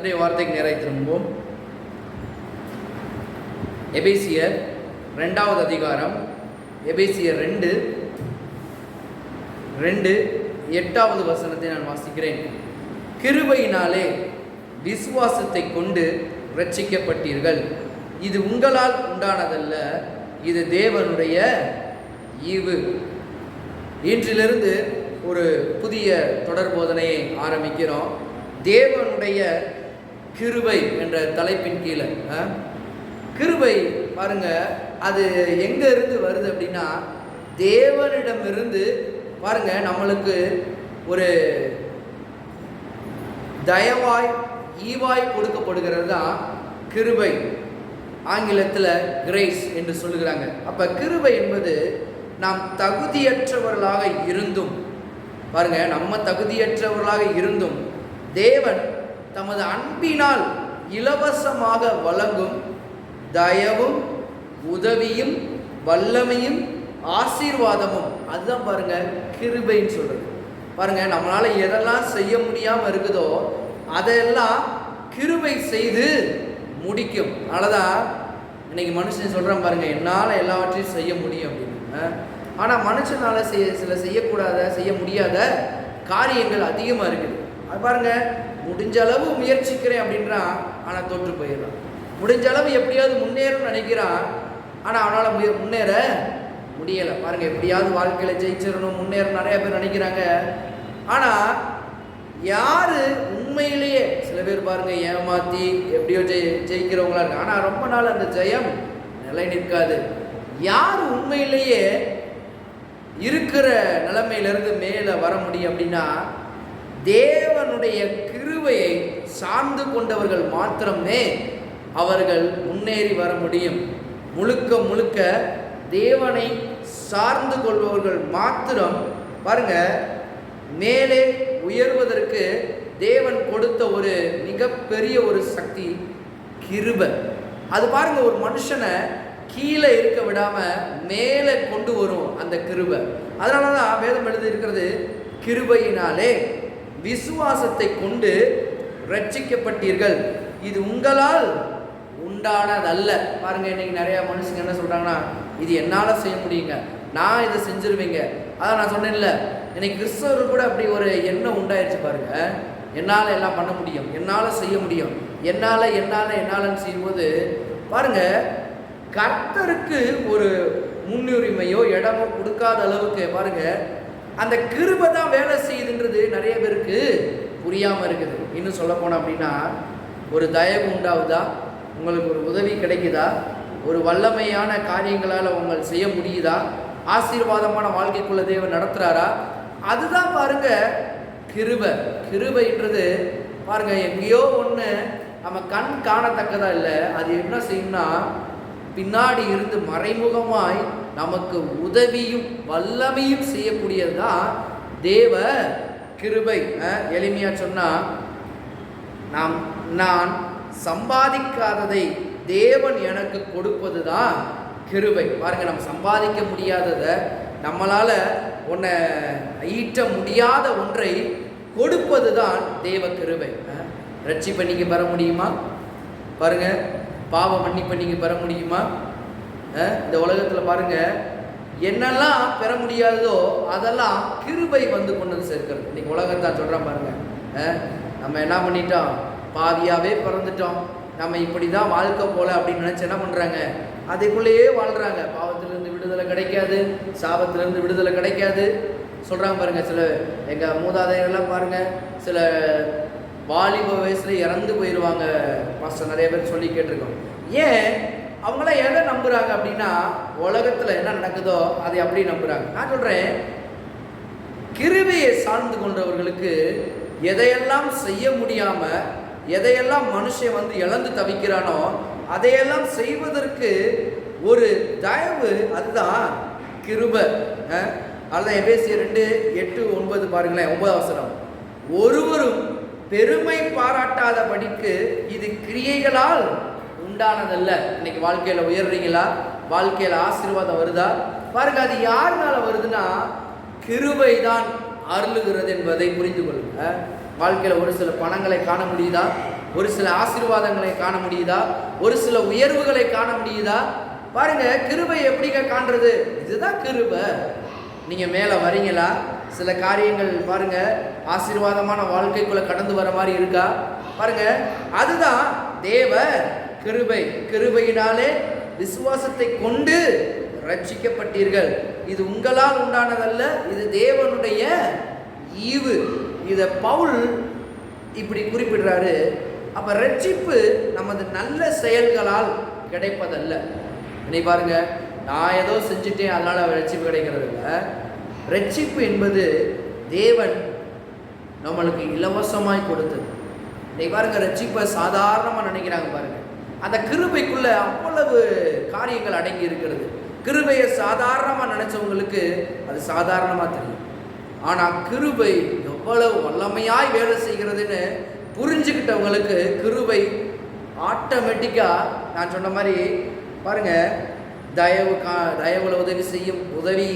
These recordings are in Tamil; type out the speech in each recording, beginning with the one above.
கர்த்தருடைய வார்த்தைக்கு நேராக திரும்புவோம். எபேசியர் 2வது அதிகாரம், எபேசியர் 2:8 வசனத்தை நான் வாசிக்கிறேன். கிருபையினாலே விசுவாசத்தை கொண்டு இரட்சிக்கப்பட்டீர்கள். இது உங்களால் உண்டானதல்ல, இது தேவனுடைய ஈவு. இன்றிலிருந்து ஒரு புதிய தொடர் போதனையை ஆரம்பிக்கிறோம். தேவனுடைய கிருபை என்ற தலைப்பின் கீழே. கிருபை பாருங்க, அது எங்க இருந்து வருது அப்படின்னா தேவனிடமிருந்து பாருங்க. நம்மளுக்கு ஒரு தயவாய் ஈவாய் கொடுக்கப்படுகிறது தான் கிருபை. ஆங்கிலத்தில் கிரேஸ் என்று சொல்லுகிறாங்க. அப்ப கிருபை என்பது நாம் தகுதியற்றவர்களாக இருந்தும் பாருங்க, நம்ம தகுதியற்றவர்களாக இருந்தும் தேவன் தமது அன்பினால் இலவசமாக வழங்கும் தயவும் உதவியும் வல்லமையும் ஆசீர்வாதமும். அதுதான் பாருங்க கிருபைன்னு சொல்றது. பாருங்க, நம்மளால எதெல்லாம் செய்ய முடியாம இருக்குதோ அதெல்லாம் கிருபை செய்து முடிக்கும். அதனாலதான் இன்னைக்கு மனுஷன் சொல்றான் பாருங்க, என்னால் எல்லாவற்றையும் செய்ய முடியும் அப்படின்னு. ஆனால் மனுஷனால சில செய்ய முடியாத காரியங்கள் அதிகமாக இருக்குது. அது பாருங்க, முடிஞ்ச அளவு முயற்சிக்கிறேன் அப்படின்றான், ஆனால் தோற்று போயிடறான். முடிஞ்ச அளவு எப்படியாவது முன்னேறும்னு நினைக்கிறான், ஆனால் அவனால் முன்னேற முடியலை. பாருங்க, எப்படியாவது வாழ்க்கையில் ஜெயிச்சிடணும், முன்னேறும் நிறைய பேர் நினைக்கிறாங்க. ஆனால் யார் உண்மையிலேயே சில பேர் பாருங்க ஏமாற்றி எப்படியோ ஜெயிக்கிறவங்களா இருக்கு, ஆனால் ரொம்ப நாள் அந்த ஜெயம் நிலை நிற்காது. யார் உண்மையிலேயே இருக்கிற நிலைமையிலிருந்து மேலே வர முடியும் அப்படின்னா தேவனுடைய கிருபையை சார்ந்து கொண்டவர்கள் மாத்திரமே அவர்கள் முன்னேறி வர முடியும். முழுக்க முழுக்க தேவனை சார்ந்து கொள்பவர்கள் மாத்திரம் பாருங்க மேலே உயர்வதற்கு தேவன் கொடுத்த ஒரு மிகப்பெரிய ஒரு சக்தி கிருபை. அது பாருங்க, ஒரு மனுஷனை கீழே இருக்க விடாம மேலே கொண்டு வரும் அந்த கிருபை. அதனாலதான் வேதம் எழுதி இருக்கிறது, கிருபையினாலே விசுவாசத்தை கொண்டு இரட்சிக்கப்பட்டீர்கள், இது உங்களால் உண்டானதல்ல. பாருங்க, இன்னைக்கு நிறைய மனுஷங்க என்ன சொல்றாங்கன்னா, இது என்னால செய்ய முடியுங்க, நான் இதை செஞ்சிருவேங்க. அதான் நான் சொன்னேன்ல, இன்னைக்கு கிறிஸ்தவர்கள் கூட அப்படி ஒரு எண்ணம் உண்டாயிருச்சு பாருங்க. என்னால் எல்லாம் பண்ண முடியும், என்னால் செய்ய முடியும், என்னாலன்னு செய்யும்போது பாருங்க கர்த்தருக்கு ஒரு முன்னுரிமையோ இடமோ கொடுக்காத அளவுக்கு பாருங்க அந்த கிருபை தான் வேலை செய்யுதுன்றது நிறைய பேருக்கு புரியாமல் இருக்குது. இன்னும் சொல்ல போனோம் அப்படின்னா, ஒரு தயவு உண்டாகுதா, உங்களுக்கு ஒரு உதவி கிடைக்குதா, ஒரு வல்லமையான காரியங்களால் உங்கள் செய்ய முடியுதா, ஆசீர்வாதமான வாழ்க்கைக்குள்ள தேவன் நடத்துகிறாரா, அதுதான் பாருங்க கிருபை. கிருபைன்றது பாருங்க எங்கேயோ ஒன்று நம்ம கண் காணத்தக்கதா இல்லை, அது என்ன செய்யும்னா பின்னாடி இருந்து மறைமுகமாய் நமக்கு உதவியும் வல்லமையும் செய்யக்கூடியது தான் தேவ கிருபை. எளிமையா சொன்னா, நான் சம்பாதிக்காததை தேவன் எனக்கு கொடுப்பது தான் கிருபை. பாருங்க, நம்ம சம்பாதிக்க முடியாததை, நம்மளால ஒன்றை ஈட்ட முடியாத ஒன்றை கொடுப்பது தான் தேவ கிருபை. ரட்சிப்பை நீங்க பெற முடியுமா? பாருங்க, பாவ மன்னிப்பை நீங்க பெற முடியுமா? இந்த உலகத்தில் பாருங்க என்னெல்லாம் பெற முடியாததோ அதெல்லாம் கிருபை வந்து கொண்டு வந்து சேர்க்கிறது. இன்னைக்கு உலகத்தான் சொல்றான் பாருங்க, நம்ம என்ன பண்ணிட்டோம், பாவியாவே பிறந்துட்டோம், நம்ம இப்படி தான் வாழ்க்கை போல அப்படின்னு நினைச்சு என்ன பண்றாங்க, அதுக்குள்ளேயே வாழ்றாங்க. பாவத்திலிருந்து விடுதலை கிடைக்காது, சாபத்திலிருந்து விடுதலை கிடைக்காது சொல்றாங்க பாருங்க. சில எங்க மூதாதையெல்லாம் பாருங்க, சில வாலிப வயசுல இறந்து போயிடுவாங்க. பாஸ்டர் நிறைய பேர் சொல்லி கேட்டிருக்கோம். ஏன் அவங்களாம் எதை நம்புறாங்க அப்படின்னா, உலகத்துல என்ன நடக்குதோ அதை அப்படி நம்புறாங்க. நான் சொல்றேன், கிருபையை சார்ந்து கொண்டவர்களுக்கு எதையெல்லாம் செய்ய முடியாம, எதையெல்லாம் மனுஷன் வந்து இழந்து தவிக்கிறானோ அதையெல்லாம் செய்வதற்கு ஒரு தயவு, அதுதான் கிருபை. அதுதான் எபேசியர் 2:8-9 பாருங்களேன், 9 வசனம். ஒருவரும் பெருமை பாராட்டாதபடிக்கு இது கிரியைகளால் உண்டானதல்ல. இன்னைக்கு வாழ்க்கையில உயர்றீங்களா, வாழ்க்கையில ஆசீர்வாதம் வருதா, பாருங்க அது யாருனால வருதுன்னா கிருபை தான் அருளுகிறது என்பதை புரிந்து கொள்ளுங்க. வாழ்க்கையில் ஒரு சில பணங்களை காண முடியுதா? ஒரு சில ஆசீர்வாதங்களை காண முடியுதா? ஒரு சில உயர்வுகளை காண முடியுதா? பாருங்க, கிருபை எப்படிங்க காண்றது? இதுதான் கிருபை. நீங்க மேல வரீங்களா? சில காரியங்கள் பாருங்க ஆசீர்வாதமான வாழ்க்கைக்குள்ள கடந்து வர மாதிரி இருக்கா? பாருங்க, அதுதான் தேவ கிருபை. கிருபையினாலே விசுவாசத்தை கொண்டு ரட்சிக்கப்பட்டீர்கள். இது உங்களால் உண்டானதல்ல, இது தேவனுடைய ஈவு. இத பவுல் இப்படி குறிப்பிடுறாரு. அப்ப ரட்சிப்பு நமது நல்ல செயல்களால் கிடைப்பதல்ல. நீ பாருங்க, நான் ஏதோ செஞ்சுட்டேன் அதனால ரட்சிப்பு கிடைக்கிறது இல்லை. ரட்சிப்பு என்பது தேவன் நம்மளுக்கு இலவசமாய் கொடுத்தது. நீ பாருங்க, ரட்சிப்பை சாதாரணமாக நினைக்கிறாங்க. பாருங்க, அந்த கிருபைக்குள்ள அவ்வளவு காரியங்கள் அடங்கி இருக்கிறது. கிருபையை சாதாரணமாக நினைச்சவங்களுக்கு அது சாதாரணமாக தெரியும். ஆனால் கிருபை எவ்வளவு வல்லமையாய் வேலை செய்கிறதுன்னு புரிஞ்சுக்கிட்டவங்களுக்கு கிருபை நான் சொன்ன மாதிரி பாருங்க, தயவுல உதவி செய்யும். உதவி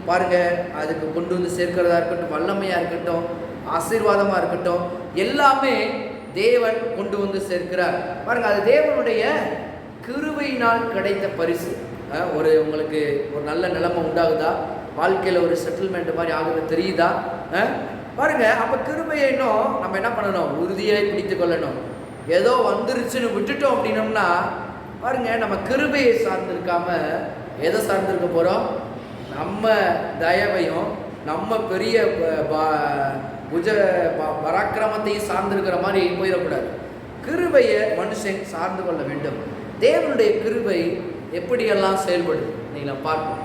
பாருங்க, அதுக்கு கொண்டு வந்து சேர்க்கிறதா இருக்கட்டும், வல்லமையா இருக்கட்டும், ஆசீர்வாதமா இருக்கட்டும், எல்லாமே தேவன் கொண்டு வந்து சேர்க்கிறார். பாருங்க, அது தேவனுடைய கிருபையினால் கிடைத்த பரிசு. உங்களுக்கு ஒரு நல்ல நிலைமை உண்டாகுதா? வாழ்க்கையில் ஒரு செட்டில்மெண்ட் மாதிரி ஆகுது தெரியுதா? பாருங்க, அப்ப கிருபையை இன்னும் நம்ம என்ன பண்ணணும்? உறுதியாய் பிடித்து கொள்ளணும். ஏதோ வந்துருச்சுன்னு விட்டுட்டோம் அப்படின்னோம்னா பாருங்க, நம்ம கிருபையை சார்ந்திருக்காம எதை சார்ந்திருக்க போறோம்? நம்ம தயவையும் நம்ம பெரிய பராக்கிரமத்தையும் சார்ந்திருக்கிற மாதிரி போயிடக்கூடாது. கிருபையை மனுஷன் சார்ந்து கொள்ள வேண்டும். தேவனுடைய கிருபை எப்படியெல்லாம் செயல்படுது நீங்க பார்ப்போம்.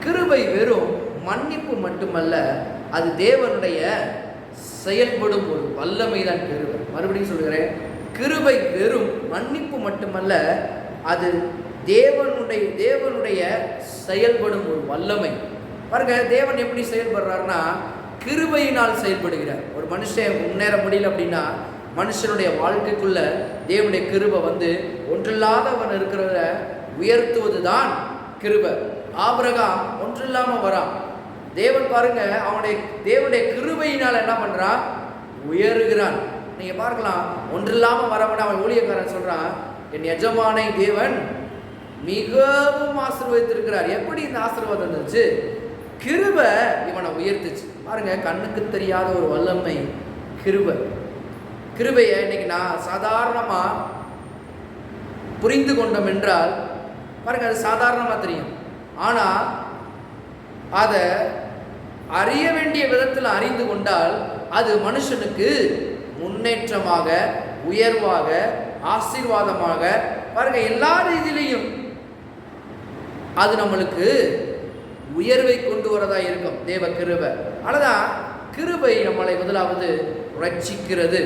கிருபை வெறும் மன்னிப்பு மட்டுமல்ல, அது தேவனுடைய செயல்படும் ஒரு வல்லமை தான் கிருபை. மறுபடியும் சொல்கிறேன், கிருபை வெறும் மன்னிப்பு மட்டுமல்ல, அது தேவனுடைய செயல்படும் ஒரு வல்லமை. பாருங்க, தேவன் எப்படி செயல்படுறாருன்னா கிருபையினால் செயல்படுகிறார். ஒரு மனுஷன் முன்னேற முடியல அப்படின்னா மனுஷனுடைய வாழ்க்கைக்குள்ள தேவனுடைய கிருபை வந்து ஒன்றில்லாதவன் இருக்கிறத உயர்த்துவது தான் கிருபை. ஆபிரகாம் ஒன்றில்லாம வரான். தேவன் பாருங்க, தேவனுடைய கிருபையினால் என்ன பண்றான்? உயருகிறான். நீங்க பார்க்கலாம், ஒன்றில்லாம வரவன் அவன் ஊழியக்காரன் சொல்றான், என் எஜமானை தேவன் மிகவும் ஆசீர்வதித்திருக்கிறார். எப்படி இந்த ஆசீர்வாதம் இருந்துச்சு? கிருபை இவனை உயர்த்துச்சு. பாருங்க, கண்ணுக்கு தெரியாத ஒரு வல்லமை கிருபை. கிருபையை இன்னைக்கு நான் சாதாரணமா புரிந்து கொண்டோம் என்றால் பாருங்க, அது சாதாரணமா தெரியும். ஆனா அதை அறிய வேண்டிய விதத்தில் அறிந்து கொண்டால் அது மனுஷனுக்கு முன்னேற்றமாக, உயர்வாக, ஆசீர்வாதமாக பாருங்க எல்லா ரீதியிலையும் அது நம்மளுக்கு உயர்வை கொண்டு வரதா இருக்கும் தேவ கிருபை. அதனால்தான் கிருபை நம்மளை முதலாவது ரட்சிக்கிறது.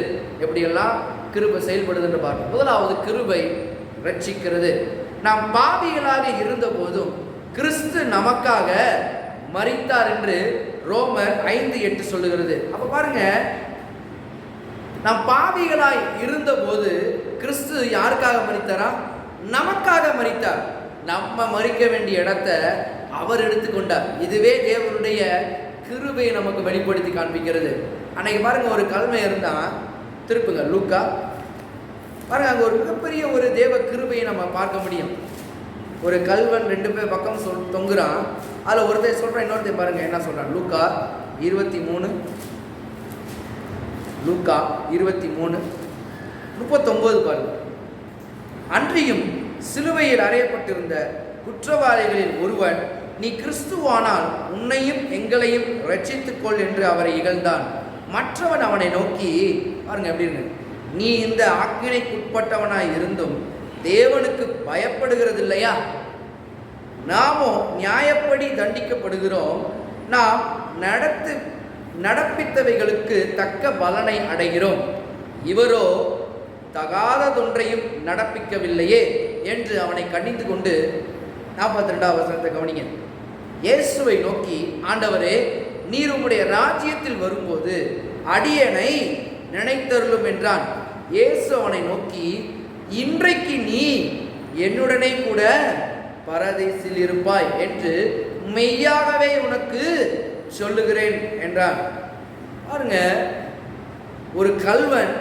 எப்படியெல்லாம் கிருபை செயல்படுது என்று பார்ப்போம். முதலாவது கிருபை ரட்சிக்கிறது. நாம் பாவிகளாக இருந்த போதும் கிறிஸ்து நமக்காக மரித்தார் என்று ரோமர் 5:8 சொல்லுகிறது. அப்ப பாருங்க, நாம் பாவிகளாய் இருந்த போது கிறிஸ்து யாருக்காக மரித்தாரா? நமக்காக மரித்தார். நம்ம மரிக்க வேண்டிய இடத்தை அவர் எடுத்துக்கொண்டார். இதுவே தேவனுடைய கிருபையை நமக்கு வெளிப்படுத்தி காண்பிக்கிறது. அன்னைக்கு பாருங்க, ஒரு கல்மை இருந்தா திருப்புங்க லூக்கா பாருங்க, அங்க ஒரு மிகப்பெரிய ஒரு தேவ கிருபையை நம்ம பார்க்க முடியும். ஒரு கல்வன் 2 பேர் பக்கம் தொங்குறான். அதில் ஒருத்தர் சொல்றான், இன்னொருத்தர் பாருங்க என்ன சொல்றான். லூக்கா 23:39 பாருங்க. அன்றியும் சிலுவையில் அறையப்பட்டிருந்த குற்றவாளிகளில் ஒருவன், நீ கிறிஸ்துவானால் உன்னையும் எங்களையும் ரட்சித்துக்கொள் என்று அவரை இகழ்ந்தான். மற்றவன் அவனை நோக்கி, பாருங்க எப்படி இருக்கு, நீ இந்த ஆக்கினைக்குட்பட்டவனாய் இருந்தும் தேவனுக்கு பயப்படுகிறது இல்லையா? நாமோ நியாயப்படி தண்டிக்கப்படுகிறோம். நாம் நடப்பித்தவைகளுக்கு தக்க பலனை அடைகிறோம். இவரோ தகாததொன்றையும் நடப்பிக்கவில்லையே என்று அவனை கண்டித்து கொண்டு 42வது வசனத்தை கவனிங்க. இயேசுவை நோக்கி, ஆண்டவரே, நீர் உம்முடைய ராஜ்யத்தில் வரும்போது அடியனை நினைத்தருளும் என்றான். இயேசு அவனை நோக்கி, இன்றைக்கு நீ என்னுடனே கூட பரதீசில் இருப்பாய் என்று மெய்யாகவே உனக்கு சொல்லுகிறேன் என்றார். பாருங்க, ஒரு கல்வன்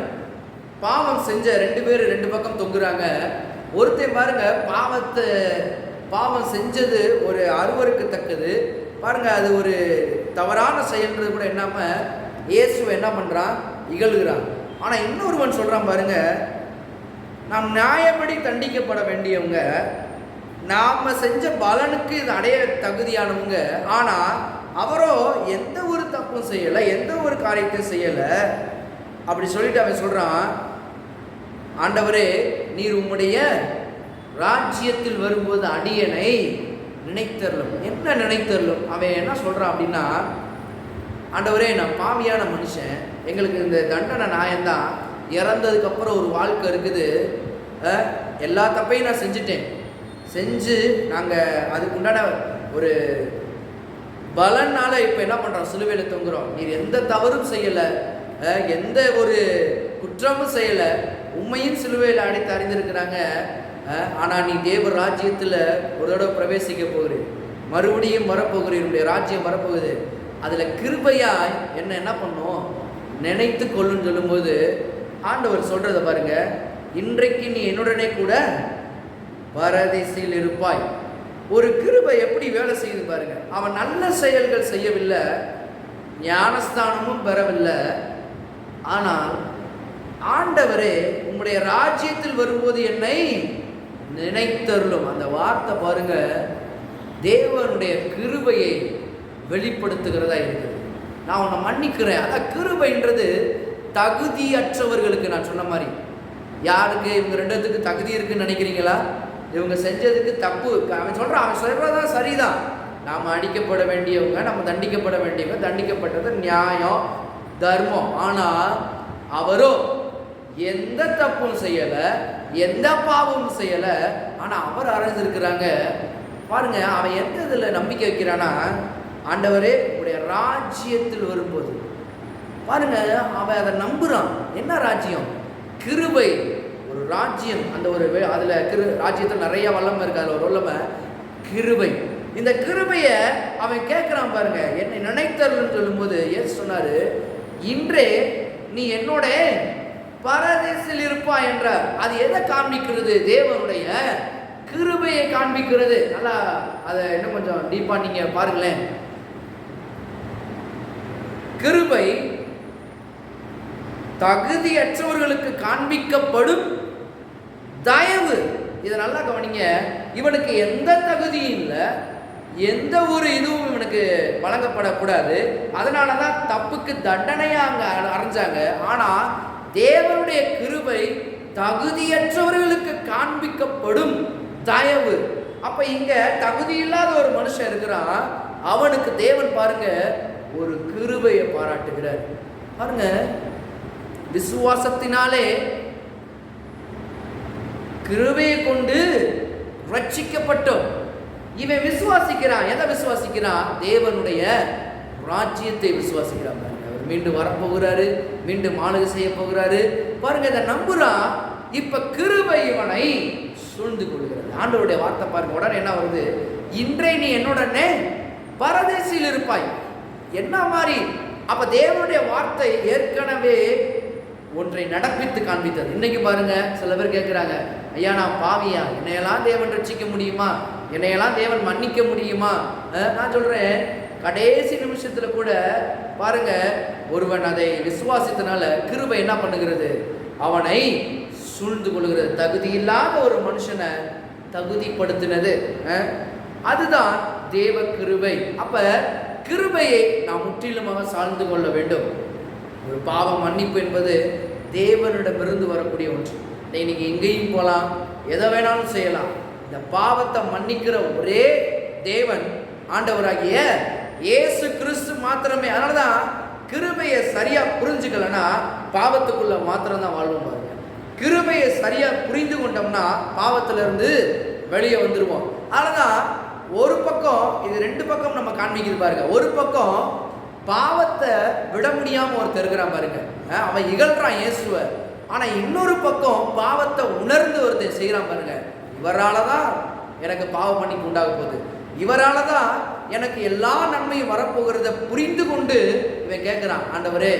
பாவம் செஞ்ச 2 பேர் 2 பக்கம் தொங்குறாங்க. ஒருத்தன் பாருங்க பாவம் செஞ்சது ஒரு அருவருக்கத்தக்கது பாருங்க, அது ஒரு தவறான செயல்ன்றது கூட என்னாம இயேசுவை என்ன பண்றான், இகழ்கிறான். ஆனா இன்னொருவன் சொல்றான் பாருங்க, நாம் நியாயப்படி தண்டிக்கப்பட வேண்டியவங்க, நாம செஞ்ச பலனுக்கு இது அடைய தகுதியானவங்க. ஆனா அவரோ எந்த ஒரு தப்பும் செய்யலை, எந்த ஒரு காரியத்தையும் செய்யலை. அப்படி சொல்லிட்டு அவன் சொல்றான், ஆண்டவரே நீர் உம்முடைய ராஜ்யத்தில் வரும்போது அடியனை நினைத்தரலும். என்ன நினைத்தரலும்? அவன் என்ன சொல்றான் அப்படின்னா, ஆண்டவரே நான் பாவியான மனுஷன், எங்களுக்கு இந்த தண்டனை நியாயம்தான், இறந்ததுக்கப்புறம் ஒரு வாழ்க்கை இருக்குது, எல்லா தப்பையும் நான் செஞ்சு நாங்கள் அதுக்குண்டான ஒரு பலனால இப்போ என்ன பண்ணுறோம், சிலுவையில் தொங்குறோம். நீர் எந்த தவறும் செய்யலை, எந்த ஒரு குற்றமும் செய்யலை, உண்மையும் சிலுவையில் அடைத்து அறிந்திருக்கிறாங்க. ஆனால் நீ தேவ ராஜ்யத்தில் ஒரு தடவை பிரவேசிக்க போகிறேன், மறுபடியும் வரப்போகிறேன், உடைய ராஜ்யம் வரப்போகுது, அதில் கிருபையாய் என்ன பண்ணும் நினைத்து கொள்ளுன்னு சொல்லும்போது ஆண்டவர் சொல்கிறத பாருங்க, இன்றைக்கு நீ என்னுடனே கூட பரதேசில் இருப்பாய். ஒரு கிருபை எப்படி வேலை செய்யுது பாருங்க. அவன் நல்ல செயல்கள் செய்யவில்லை, ஞானஸ்தானமும் பெறவில்லை, ஆனால் ஆண்டவரே உம்முடைய ராஜ்யத்தில் வரும்போது என்னை நினைத்தருளும். அந்த வார்த்தை பாருங்க, தேவனுடைய கிருபையை வெளிப்படுத்துகிறதா இருக்குது. நான் உன்னை மன்னிக்கிறேன். அதான் கிருபைன்றது தகுதியற்றவர்களுக்கு. நான் சொன்ன மாதிரி, யாருக்கு இவங்க 2 தகுதி இருக்குன்னு நினைக்கிறீங்களா? இவங்க செஞ்சதுக்கு தப்பு. அவன் சொல்றதான் சரிதான். நாம் அடிக்கப்பட வேண்டியவங்க, நம்ம தண்டிக்கப்பட வேண்டியவங்க, தண்டிக்கப்பட்டது நியாயம், தர்மம். ஆனால் அவரோ எந்த தப்பும் செய்யலை, எந்த பாவமும் செய்யலை. ஆனால் அவர் அறிஞ்சிருக்கிறாங்க பாருங்க. அவன் எந்த இதில் நம்பிக்கை வைக்கிறான்னா, ஆண்டவரே உடைய ராஜ்யத்தில் வரும்போது பாருங்க, அவன் அதை நம்புறான். என்ன ராஜ்யம்? கிருபை. ஒரு ராஜ்யம், அந்த ஒரு அதில் ராஜ்யத்தில் நிறைய வல்லமை இருக்கு, அதில் ஒரு வல்லமை கிருபை. இந்த கிருபையை அவன் கேட்குறான் பாருங்க. என்னை நினைத்தருள்னு சொல்லும்போது ஏசு சொன்னாரு, இன்றே நீ என்னோட பரதேசில் இருப்பா என்றார். அது எதை காண்பிக்கிறது? தேவனுடைய கிருபையை காண்பிக்கிறது. நல்லா அதை இன்னும் கொஞ்சம் டீப்பா நீங்க பாருங்களேன். கிருபை தகுதியற்றவர்களுக்கு காண்பிக்கப்படும் தயவு. இதை நல்லா கவனிங்க. இவனுக்கு எந்த தகுதியும் இல்லை, எந்த ஒரு இதுவும் இவனுக்கு வழங்கப்படக்கூடாது. அதனாலதான் தப்புக்கு தண்டனையா அங்க அரைஞ்சாங்க. ஆனா தேவனுடைய கிருபை தகுதியற்றவர்களுக்கு காண்பிக்கப்படும் தயவு. அப்ப இங்க தகுதி இல்லாத ஒரு மனுஷன் இருக்கிறான், அவனுக்கு தேவன் பாருங்க ஒரு கிருபையை பாராட்டுகிறார். பாருங்க, விசுவாசத்தினாலே கிருபையை கொண்டு ரட்சிக்கப்பட்டோம். இவன் விசுவாசிக்கிறான். எதை விசுவாசிக்கிறான்? தேவனுடைய ராஜ்யத்தை விசுவாசிக்கிறான். அவர் மீண்டும் வரப்போகிறாரு, மீண்டும் ஆளுகை செய்ய போகிறாரு. பாருங்க, இதை நம்புறான். இப்ப கிருபை இவனை சூழ்ந்து கொள்கிறது. ஆண்டவருடைய வார்த்தை பாருங்க, உடனே என்ன வருது? இன்றை நீ என்னுடனே பரதேசில் இருப்பாய். என்ன மாதிரி? அப்ப தேவனுடைய வார்த்தை ஏற்கனவே ஒன்றை நடப்பித்து காண்பித்தது. இன்னைக்கு பாருங்க, சில பேர் கேட்கிறாங்க, ஐயா நான் பாவியா, என்னையெல்லாம் தேவன் ரட்சிக்க முடியுமா, என்னையெல்லாம் தேவன் மன்னிக்க முடியுமா? நான் சொல்றேன், கடைசி நிமிஷத்துல கூட பாருங்க, ஒருவன் அதை விசுவாசித்தனால கிருபை என்ன பண்ணுகிறது? அவனை சூழ்ந்து கொள்கிறது. தகுதி இல்லாத ஒரு மனுஷனை தகுதிப்படுத்தினது. அதுதான் தேவ கிருபை. அப்ப கிருபையை நாம் முற்றிலுமாக சார்ந்து கொள்ள வேண்டும். ஒரு பாவ மன்னிப்பு என்பது தேவனிடமிருந்து வரக்கூடிய ஒன்று. இன்னைக்கு எங்கேயும் போகலாம், எதை வேணாலும் செய்யலாம். இந்த பாவத்தை மன்னிக்கிற ஒரே தேவன் ஆண்டவராகிய இயேசு கிறிஸ்து மாத்திரமே. அதனாலதான் கிருபையை சரியா புரிஞ்சுக்கலன்னா பாவத்துக்குள்ள மாத்திரம்தான் வாழ்வோம். பாருங்க, கிருபையை சரியா புரிந்து கொண்டோம்னா பாவத்துல இருந்து வெளியே வந்துருவோம். அதனாலதான் ஒரு பக்கம், இது 2 பக்கம் நம்ம காண்பிக்குது பாருங்க. ஒரு பக்கம் பாவத்தை விட முடியாம ஒருத்தர் இருக்கிறான் பாருங்க, அவன் இகழ்றான் இயேசுவ. ஆனா இன்னொரு பக்கம் பாவத்தை உணர்ந்து ஒருத்தர் செய்யறான் பாருங்க. இவரால தான் எனக்கு பாவ மன்னிப்பு உண்டாக போகுது, இவரால தான் எனக்கு எல்லா நன்மையும் வரப்போகிறத புரிந்து கொண்டு இவன் கேட்கிறான், ஆண்டவரே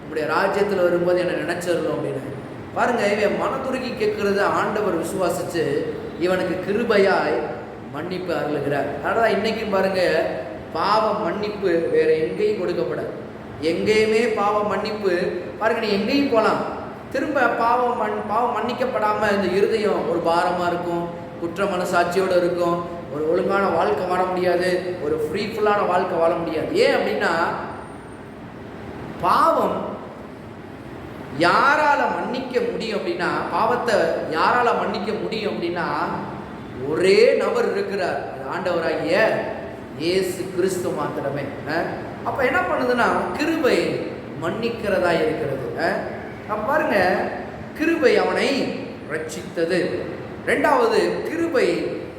உங்களுடைய ராஜ்யத்தில் வரும்போது என்னை நினைச்சிடணும் அப்படின்னு பாருங்க. இவன் மனதுருகி கேட்கறத ஆண்டவர் விசுவாசிச்சு இவனுக்கு கிருபையாய் மன்னிப்பு அருளுகிறார். அதனால இன்னைக்கும் பாருங்க, பாவ மன்னிப்பு வேற எங்கேயும் கொடுக்கப்படாது. எங்கேயுமே பாவ மன்னிப்பு பாருங்க, நீ எங்கேயும் போகலாம், திரும்ப பாவம் மன்னிக்கப்படாம இந்த இருதயம் ஒரு பாரமா இருக்கும், குற்ற மனசாட்சியோடு இருக்கும், ஒரு ஒழுங்கான வாழ்க்கை வாழ முடியாது, ஒரு ஃப்ரீஃபுல்லான வாழ்க்கை வாழ முடியாது. ஏன் அப்படின்னா, பாவம் யாரால மன்னிக்க முடியும் அப்படின்னா, பாவத்தை யாரால மன்னிக்க முடியும் அப்படின்னா, ஒரே நபர் இருக்கிறார், ஆண்டவராகிய இயேசு கிறிஸ்து மாத்திரமே. அப்ப என்ன பண்ணுதுன்னா, கிருபை மன்னிக்கிறதா இருக்கிறது. பாருங்க, கிருபை அவனை ரட்சித்தது. இரண்டாவது, கிருபை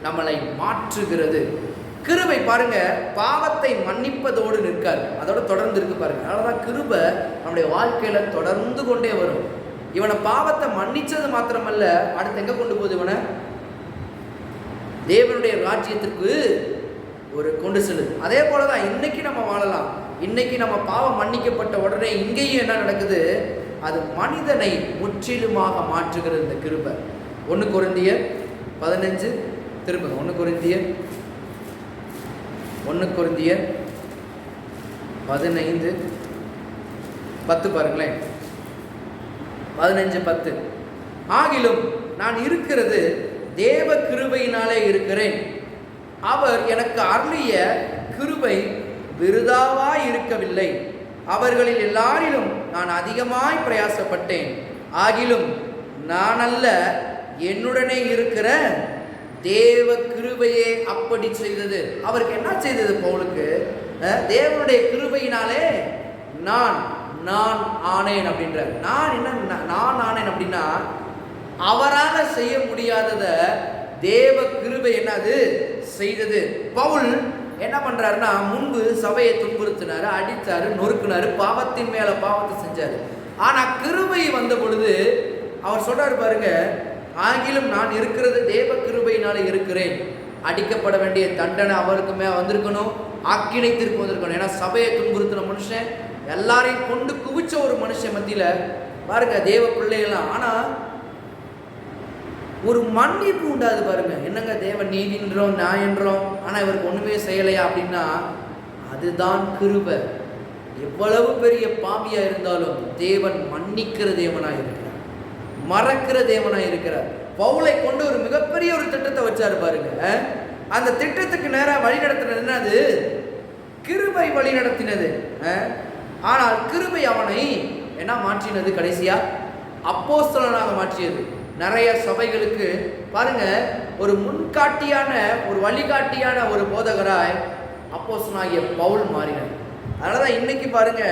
நம்மளை மாற்றுகிறது. கிருபை பாருங்க, பாவத்தை மன்னிப்பதோடு நிற்காது, அதோட தொடர்ந்து இருக்கு பாருங்க. அதனாலதான் கிருபை நம்முடைய வாழ்க்கையில தொடர்ந்து கொண்டே வரும். இவனை பாவத்தை மன்னிச்சது மாத்திரமல்ல, அடுத்து எங்க கொண்டு போகுது, இவனை தேவனுடைய ராஜ்யத்திற்கு ஒரு கொண்டு செல்லுது. அதே போலதான் இன்னைக்கு நம்ம வாழலாம். இன்னைக்கு நம்ம பாவம் மன்னிக்கப்பட்ட உடனே இங்கேயும் என்ன நடக்குது, அது மனிதனை முற்றிலுமாக மாற்றுகிறது இந்த கிருபை. 1 கொரிந்தியர் 15 திரும்ப 1 கொரிந்தியர் 15:10 பாருங்களேன். 15:10 ஆகிலும் நான் இருக்கிறது தேவ கிருபையினாலே இருக்கிறேன். அவர் எனக்கு அருளிய கிருபை விருதாவாய் இருக்கவில்லை. அவர்களில் எல்லாரிலும் நான் அதிகமாய் பிரயாசப்பட்டேன். ஆகிலும் நான் அல்ல, என்னுடனே இருக்கிற தேவ கிருபையே அப்படி செய்தது. அவருக்கு என்ன செய்தது பவுலுக்கு? தேவனுடைய கிருபையினாலே நான் ஆனேன் அப்படின்ற. நான் ஆனேன் அப்படின்னா, அவரால் செய்ய முடியாதத தேவ கிருபை என்னது செய்தது. பவுல் என்ன பண்றாருன்னா, முன்பு சபையை துன்புறுத்தினாரு, அடித்தாரு, நொறுக்குனாரு, பாவத்தின் மேல பாவத்தை செஞ்சாரு. ஆனா கிருபை வந்த பொழுது அவர் சொல்றாரு பாருங்க, ஆகிலும் நான் இருக்கிறது தேவ கிருபையினாலே இருக்கிறேன். அடிக்கப்பட வேண்டிய தண்டனை அவருக்குமே வந்திருக்கணும், ஆக்கினை தீர்ப்பு வந்திருக்கணும். ஏன்னா சபையை துன்புறுத்தின மனுஷன், எல்லாரையும் கொண்டு குவிச்ச ஒரு மனுஷன் மத்தியில பாருங்க தேவ பிள்ளைகள்லாம். ஆனா ஒரு மன்னிப்பு உண்டாது பாருங்க. என்னங்க தேவ நீதின்றோம், நியாயன்றோம், ஆனா இவருக்கு ஒண்ணுமே செய்யலையா அப்படின்னா, அதுதான் கிருபை. எவ்வளவு பெரிய பாவியா இருந்தாலும் தேவன் மன்னிக்கிற தேவனா இருக்கிறார், மறக்கிற தேவனா இருக்கிறார். பவுலை கொண்டு ஒரு மிகப்பெரிய ஒரு திட்டத்தை வச்சாரு பாருங்க. அந்த திட்டத்துக்கு நேரம் வழி நடத்தினது என்னது? கிருபை வழி நடத்தினது. ஆனால் கிருபை அவனை என்ன மாற்றினது? கடைசியா அப்போஸ்தலனாக மாற்றியது. நிறைய சபைகளுக்கு பாருங்க, ஒரு முன்காட்டியான, ஒரு வழிகாட்டியான ஒரு போதகராய் அப்போஸ்தலனாகிய பவுல் மாறினார். அதனாலதான் இன்னைக்கு பாருங்க,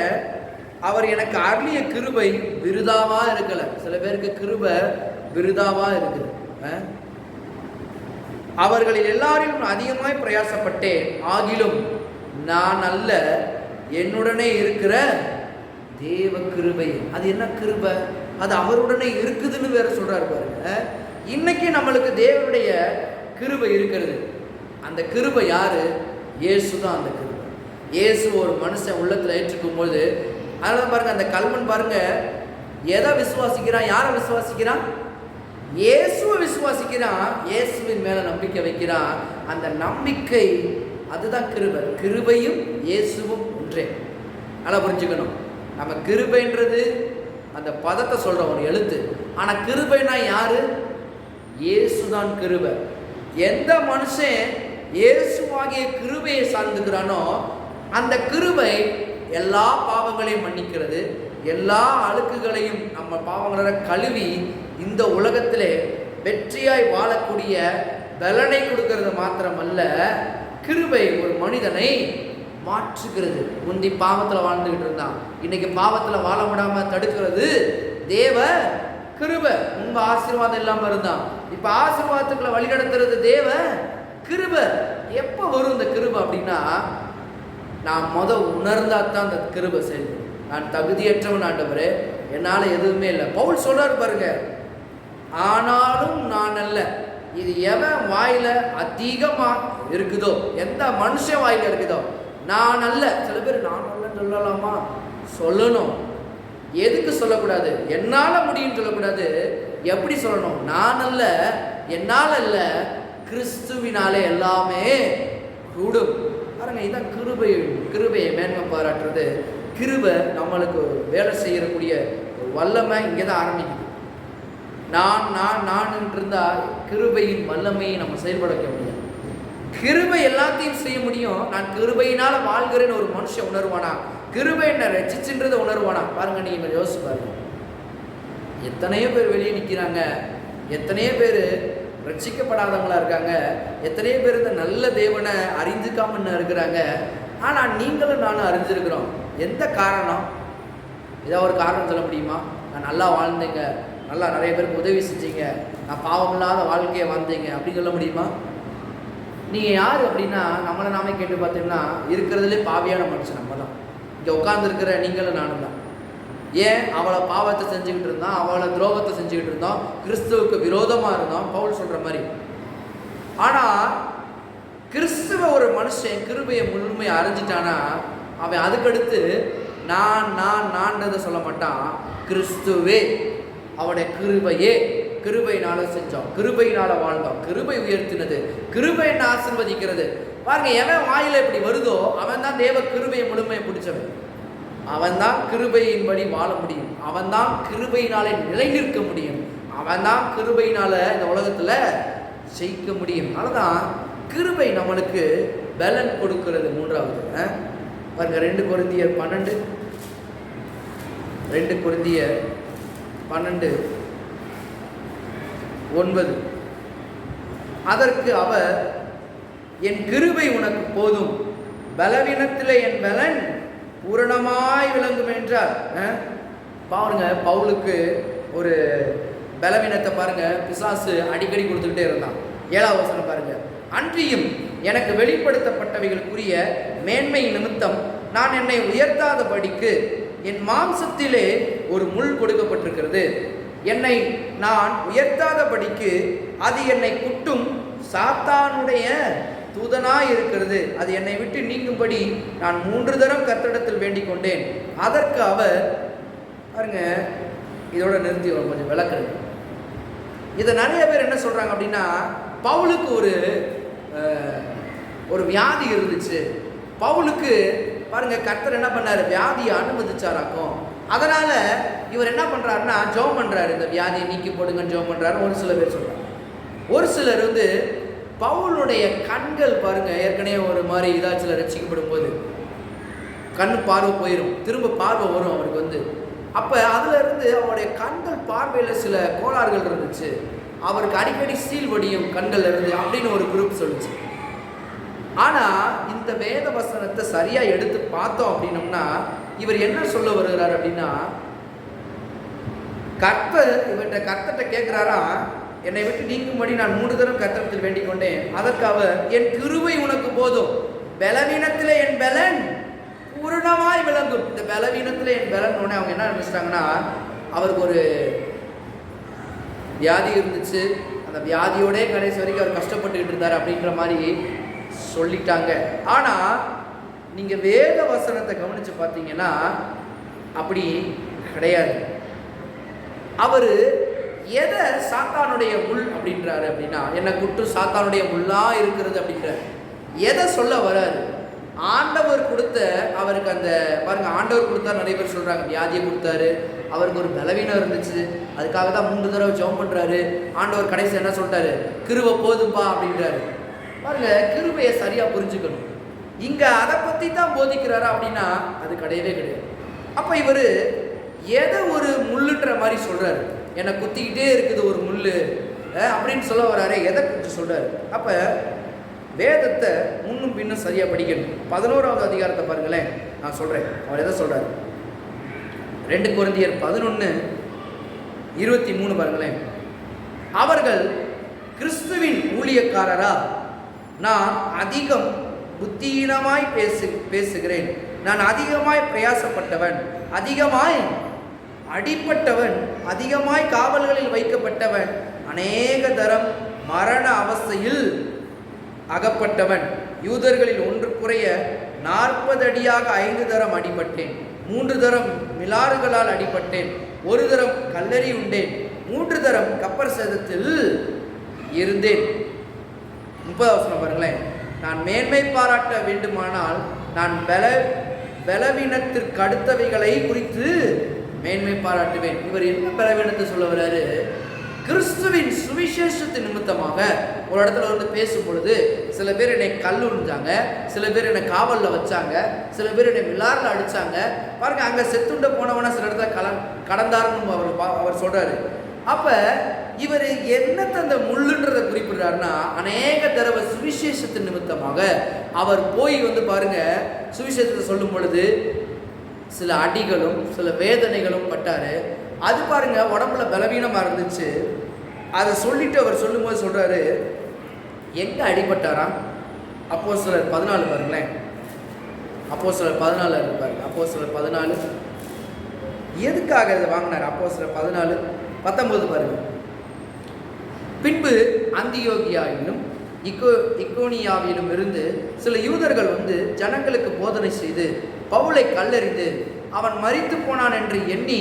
அவர் எனக்கு அருளிய கிருபை விருதாவா இருக்கல. சில பேருக்கு கிருபை விருதாவா இருக்குது. அவர்களில் எல்லாரையும் அதிகமாய் பிரயாசப்பட்டேன். ஆகிலும் நான் அல்ல, என்னுடனே இருக்கிற தேவ கிருபை. அது என்ன கிருபை? அது அவருடனே இருக்குதுன்னு வேற சொல்றாரு பாருங்க. இன்னைக்கு நம்மளுக்கு தேவனுடைய கிருபை இருக்கிறது. அந்த கிருபை யாரு? இயேசு தான் அந்த கிருபை. இயேசு ஒரு மனுஷன் உள்ளத்துல ஏற்றுக்கும் போது, அதனால பாருங்க, அந்த கல்வன் பாருங்க எதை விசுவாசிக்கிறான்? யாரை விசுவாசிக்கிறான்? இயேசுவை விசுவாசிக்கிறான், இயேசுவின் மேல நம்பிக்கை வைக்கிறான். அந்த நம்பிக்கை, அதுதான் கிருபை. கிருபையும் இயேசுவும் ஒன்றே. நல்லா புரிஞ்சுக்கணும். நம்ம கிருபைன்றது அந்த பதத்தை சொல்ற ஒரு எழுத்து. ஆனா கிருபைனா யாரு? இயேசுதான் கிருபை. எந்த மனுஷன் இயேசுவாகிய கிருபையை சார்ந்துக்கிறானோ, அந்த கிருபை எல்லா பாவங்களையும் மன்னிக்கிறது, எல்லா அழுக்குகளையும் நம்ம பாவங்களை கழுவி இந்த உலகத்திலே வெற்றியாய் வாழக்கூடிய பலனை கொடுக்கிறது மாத்திரமல்ல, கிருபை ஒரு மனிதனை மாற்றுகிறது. முந்தி பாவத்தில் வாழ்ந்துகிட்டு இருந்தான், இன்னைக்கு பாவத்தில் வாழ விடாம தடுக்கிறது தேவ கிருபை. முன்பு ஆசீர்வாதம் இல்லாம இருந்தான், இப்ப ஆசீர்வாதத்துக்குள்ள வழி நடத்துறது தேவ கிருபை. எப்ப வரும் இந்த கிருபை அப்படின்னா, நான் உணர்ந்தா தான் அந்த கிருபை செயல்படும். நான் தகுதியற்றவன் ஆண்டவரே, என்னால எதுவுமே இல்லை. பவுல் சொல்றாரு பாருங்க, ஆனாலும் நான் அல்ல. இது எவன் வாயில அதிகமா இருக்குதோ, எந்த மனுஷன் வாயில இருக்குதோ, நான் அல்ல. சில பேர் நான் அல்ல சொல்லலாமா? சொல்லணும். எதுக்கு சொல்லக்கூடாது? என்னால் முடியும்னு சொல்லக்கூடாது. எப்படி சொல்லணும்? நான் அல்ல, என்னால் அல்ல, கிறிஸ்துவினாலே எல்லாமே கூடும். பாருங்க, இதுதான் கிருபை. கிருபையை மேன்மை பாராட்டுறது. கிருபை நம்மளுக்கு வேலை செய்யக்கூடிய வல்லமை இங்கே தான் ஆரம்பிக்குது. நான் இருந்தால் கிருபையின் வல்லமையை நம்ம செயல்பட வைக்க முடியும். கிருபை எல்லாத்தையும் செய்ய முடியும். நான் கிருபையினால வாழ்கிறேன்னு ஒரு மனுஷன் உணர்வானா? கிருபை என்ன ரட்சிச்சுன்றதை உணர்வானா? பாருங்க, நீங்க யோசிச்சு பாருங்க. எத்தனையோ பேர் வெளியே நிற்கிறாங்க, எத்தனையோ பேர் ரட்சிக்கப்படாதவங்களா இருக்காங்க, எத்தனையோ பேர் இந்த நல்ல தேவனை அறிஞ்சுக்காமன்னு இருக்கிறாங்க. ஆனால் நீங்களும் நானும் அறிஞ்சிருக்கிறோம். எந்த காரணம்? ஏதாவது ஒரு காரணம் சொல்ல முடியுமா? நான் நல்லா வாழ்ந்தேங்க, நல்லா நிறைய பேருக்கு உதவி செஞ்சீங்க, நான் பாவமில்லாத வாழ்க்கையை வாழ்ந்தீங்க அப்படின்னு சொல்ல முடியுமா? நீங்கள் யார் அப்படின்னா, நம்மளை நாமே கேட்டு பார்த்தீங்கன்னா இருக்கிறதுலே பாவியான மனுஷன் நம்ம தான். இங்கே உட்காந்துருக்கிற நீங்களும் நானும் தான். ஏன்? அவளை பாவத்தை செஞ்சுக்கிட்டு இருந்தான், அவளை துரோகத்தை செஞ்சுக்கிட்டு இருந்தோம், கிறிஸ்துவுக்கு விரோதமாக இருந்தோம், பவுல் சொல்கிற மாதிரி. ஆனால் கிறிஸ்துவ ஒரு மனுஷன் கிருபையை முழுமையை அறிஞ்சிட்டானா, அவன் அதுக்கடுத்து நான்றதை சொல்ல மாட்டான். கிறிஸ்துவே, அவனுடைய கிருபையே, கிருபையினால செஞ்சோம், கிருபையினால வாழ்ந்தோம், கிருபை உயர்த்தினது, கிருபை என்ன ஆசீர்வதிக்கிறது. பாருங்க, எவன் வாயில இப்படி வருதோ அவன் தான் தேவ கிருபையை முழுமையை பிடிச்சவன். அவன் தான் கிருபையின்படி வாழ முடியும், அவன் தான் கிருபையினாலே நிலை நிற்க முடியும், அவன் தான் கிருபையினால இந்த உலகத்துல ஜெயிக்க முடியும். அதனாலதான் கிருபை நம்மளுக்கு பலன் கொடுக்கிறது. மூன்றாவது பாருங்க, 2 கொரிந்தியர் 12:9. அதற்கு அவர், என் கிருபை உனக்கு போதும், பலவீனத்திலே என் பலன் பூரணமாய் விளங்கும் என்றார். பாருங்க, பவுலுக்கு ஒரு பலவீனத்தை பாருங்க, பிசாசு அடிக்கடி கொடுத்துக்கிட்டே இருந்தான். 7ஆவது வசனம் பாருங்க. அன்றியும் எனக்கு வெளிப்படுத்தப்பட்டவைகளுக்குரிய மேன்மை நிமித்தம் நான் என்னை உயர்த்தாதபடிக்கு என் மாம்சத்திலே ஒரு முள் கொடுக்கப்பட்டிருக்கிறது. என்னை நான் உயர்த்தாதபடிக்கு அது என்னை குட்டும் சாத்தானுடைய தூதனாய் இருக்கிறது. அது என்னை விட்டு நீங்கும்படி நான் 3 தரம் கர்த்தரிடத்தில் வேண்டிக் கொண்டேன். அதற்கு அவர், பாருங்க, இதோட நிறுத்தி கொஞ்சம் விளக்குறது. இதை நிறைய பேர் என்ன சொல்றாங்க அப்படின்னா, பவுலுக்கு ஒரு வியாதி இருந்துச்சு. பவுலுக்கு பாருங்க, கர்த்தர் என்ன பண்ணாரு? வியாதியை அனுமதிச்சாராக்கும். அதனால இவர் என்ன பண்றாருன்னா ஜெபம் பண்றாரு, இந்த வியாதியை நீக்கி போடுங்கன்னு ஜெபம் பண்றாரு. ஒரு சில பேர் சொல்றாங்க. ஒரு சிலர் பவுலுடைய கண்கள் பாருங்க, ஏற்கனவே ஒரு மாதிரி இதாச்சுல ரசிக்கப்படும் போது கண்ணு பார்வை போயிடும், திரும்ப பார்வை வரும் அவருக்கு அப்ப அதுல இருந்து அவருடைய கண்கள் பார்வையில சில கோளாறுகள் இருந்துச்சு. அவருக்கு அடிக்கடி சீல் வடியும் கண்கள் இருந்து அப்படின்னு ஒரு குரூப் சொல்லுச்சு. ஆனா இந்த வேத வசனத்தை சரியா எடுத்து பார்த்தோம் அப்படின்னோம்னா, இவர் என்ன சொல்ல வருகிறார் அப்படின்னா, கர்த்தர்கிட்ட கேட்கிறாரா, என்னை விட்டு நீங்கும்படி நான் 3 தரம் கர்த்தரிடத்தில் வேண்டிக் கொண்டேன். அதற்கு அவர், என் கிருபை உனக்கு போதும், பலவீனத்திலே என் பலன் பூரணமாய் விளங்கும். இந்த பலவீனத்திலே என் பலன் உடனே அவங்க என்ன நினைச்சிட்டாங்கன்னா, அவருக்கு ஒரு வியாதி இருந்துச்சு, அந்த வியாதியோட கடைசி வரைக்கும் அவர் கஷ்டப்பட்டுக்கிட்டு இருந்தார் அப்படின்ற மாதிரி சொல்லிட்டாங்க. ஆனா நீங்க வேத வசனத்தை கவனிச்சு பார்த்தீங்கன்னா அப்படி கிடையாது. அவரு எதை சாத்தானுடைய முள் அப்படின்றாரு அப்படின்னா, என்ன குற்று சாத்தானுடைய முள்ளா இருக்கிறது அப்படின்ற எதை சொல்ல வராரு? ஆண்டவர் கொடுத்த அவருக்கு அந்த பாருங்க, ஆண்டவர் கொடுத்தா நிறைய பேர் சொல்றாங்க வியாதியை கொடுத்தாரு, அவருக்கு ஒரு பலவீனம் இருந்துச்சு, அதுக்காக தான் 3 தடவை ஜெபம் பண்றாரு. ஆண்டவர் கடைசி என்ன சொல்லிட்டாரு? கிருபை போதும்பா அப்படின்றாரு. பாருங்க, கிருபையை சரியா புரிஞ்சுக்கணும். இங்க அதை பத்தி தான் போதிக்கிறாரா அப்படின்னா அது கிடையவே கிடையாது. அப்ப இவரு எதை ஒரு முள்ளுன்ற மாதிரி சொல்றாரு, என்னை குத்திக்கிட்டே இருக்குது ஒரு முள்ளு அப்படின்னு சொல்ல வர்றாரு. எதை குறித்து சொல்றாரு? அப்ப வேதத்தை முன்னும் பின்னும் சரியா படிக்கணும். 11வது அதிகாரத்தை பாருங்களேன், நான் சொல்றேன். அவர் எதை சொல்றாரு? 2 கொரிந்தியர் 11:23 பாருங்களேன். அவர்கள் கிறிஸ்துவின் ஊழியக்காரரா? நான் அதிகம் புத்தியீனமாய் பேசுகிறேன், நான் அதிகமாய் பிரயாசப்பட்டவன், அதிகமாய் அடிப்பட்டவன், அதிகமாய் காவல்களில் வைக்கப்பட்டவன், அநேக தரம் மரண அவஸ்தையில் அகப்பட்டவன், யூதர்களில் ஒன்று குறைய 40 அடியாக 5 தரம் அடிபட்டேன், 3 தரம் மிலாறுகளால் அடிபட்டேன், ஒரு தரம் கல்லறி உண்டேன், 3 தரம் கப்பர் சேதத்தில் இருந்தேன். 30வது வசனம் பாருங்களேன். நான் மேன்மை பாராட்ட வேண்டுமானால் நான் பலவீனத்திற்கு அடுத்தவைகளை குறித்து மேன்மை பாராட்டுவேன். இவர் என்ன பலவீனத்தை சொல்ல வர்றாரு? கிறிஸ்துவின் சுவிசேஷத்தின் நிமித்தமாக ஒரு இடத்துல வந்து பேசும் பொழுது சில பேர் என்னை கல்லுறிஞ்சாங்க, சில பேர் என்னை காவலில் வச்சாங்க, சில பேர் என்னை மிலாரில் அடித்தாங்க. பாருங்க, அங்கே செத்துண்ட போனவனா சில இடத்துல கடந்தாருன்னு அவர் சொல்கிறாரு. அப்போ இவர் என்னத்தை அந்த முள்ளுன்றதை குறிப்பிடுறாருன்னா, அநேக தடவை சுவிசேஷத்தின் நிமித்தமாக அவர் போய் வந்து பாருங்க சுவிசேஷத்தை சொல்லும் பொழுது சில அடிகளும் சில வேதனைகளும் பட்டார். அது பாருங்க உடம்புல பலவீனமாக இருந்துச்சு. அதை சொல்லிட்டு அவர் சொல்லும்போது சொல்கிறாரு, எங்கே அடிபட்டாராம்? அப்போஸ்தலர் 14 பாருங்களேன். அப்போஸ்தலர் 14 இருக்கு பாருங்க. அப்போஸ்தலர் 14 எதுக்காக இதை வாங்கினார்? அப்போஸ்தலர் 14:19 பாருங்க. பின்பு அந்தியோகியாவிலும் இக்கோனியாவிலும் இருந்து சில யூதர்கள் வந்து ஜனங்களுக்கு போதனை செய்து பவுலை கல்லெறிந்து அவன் மரித்து போனான் என்று எண்ணி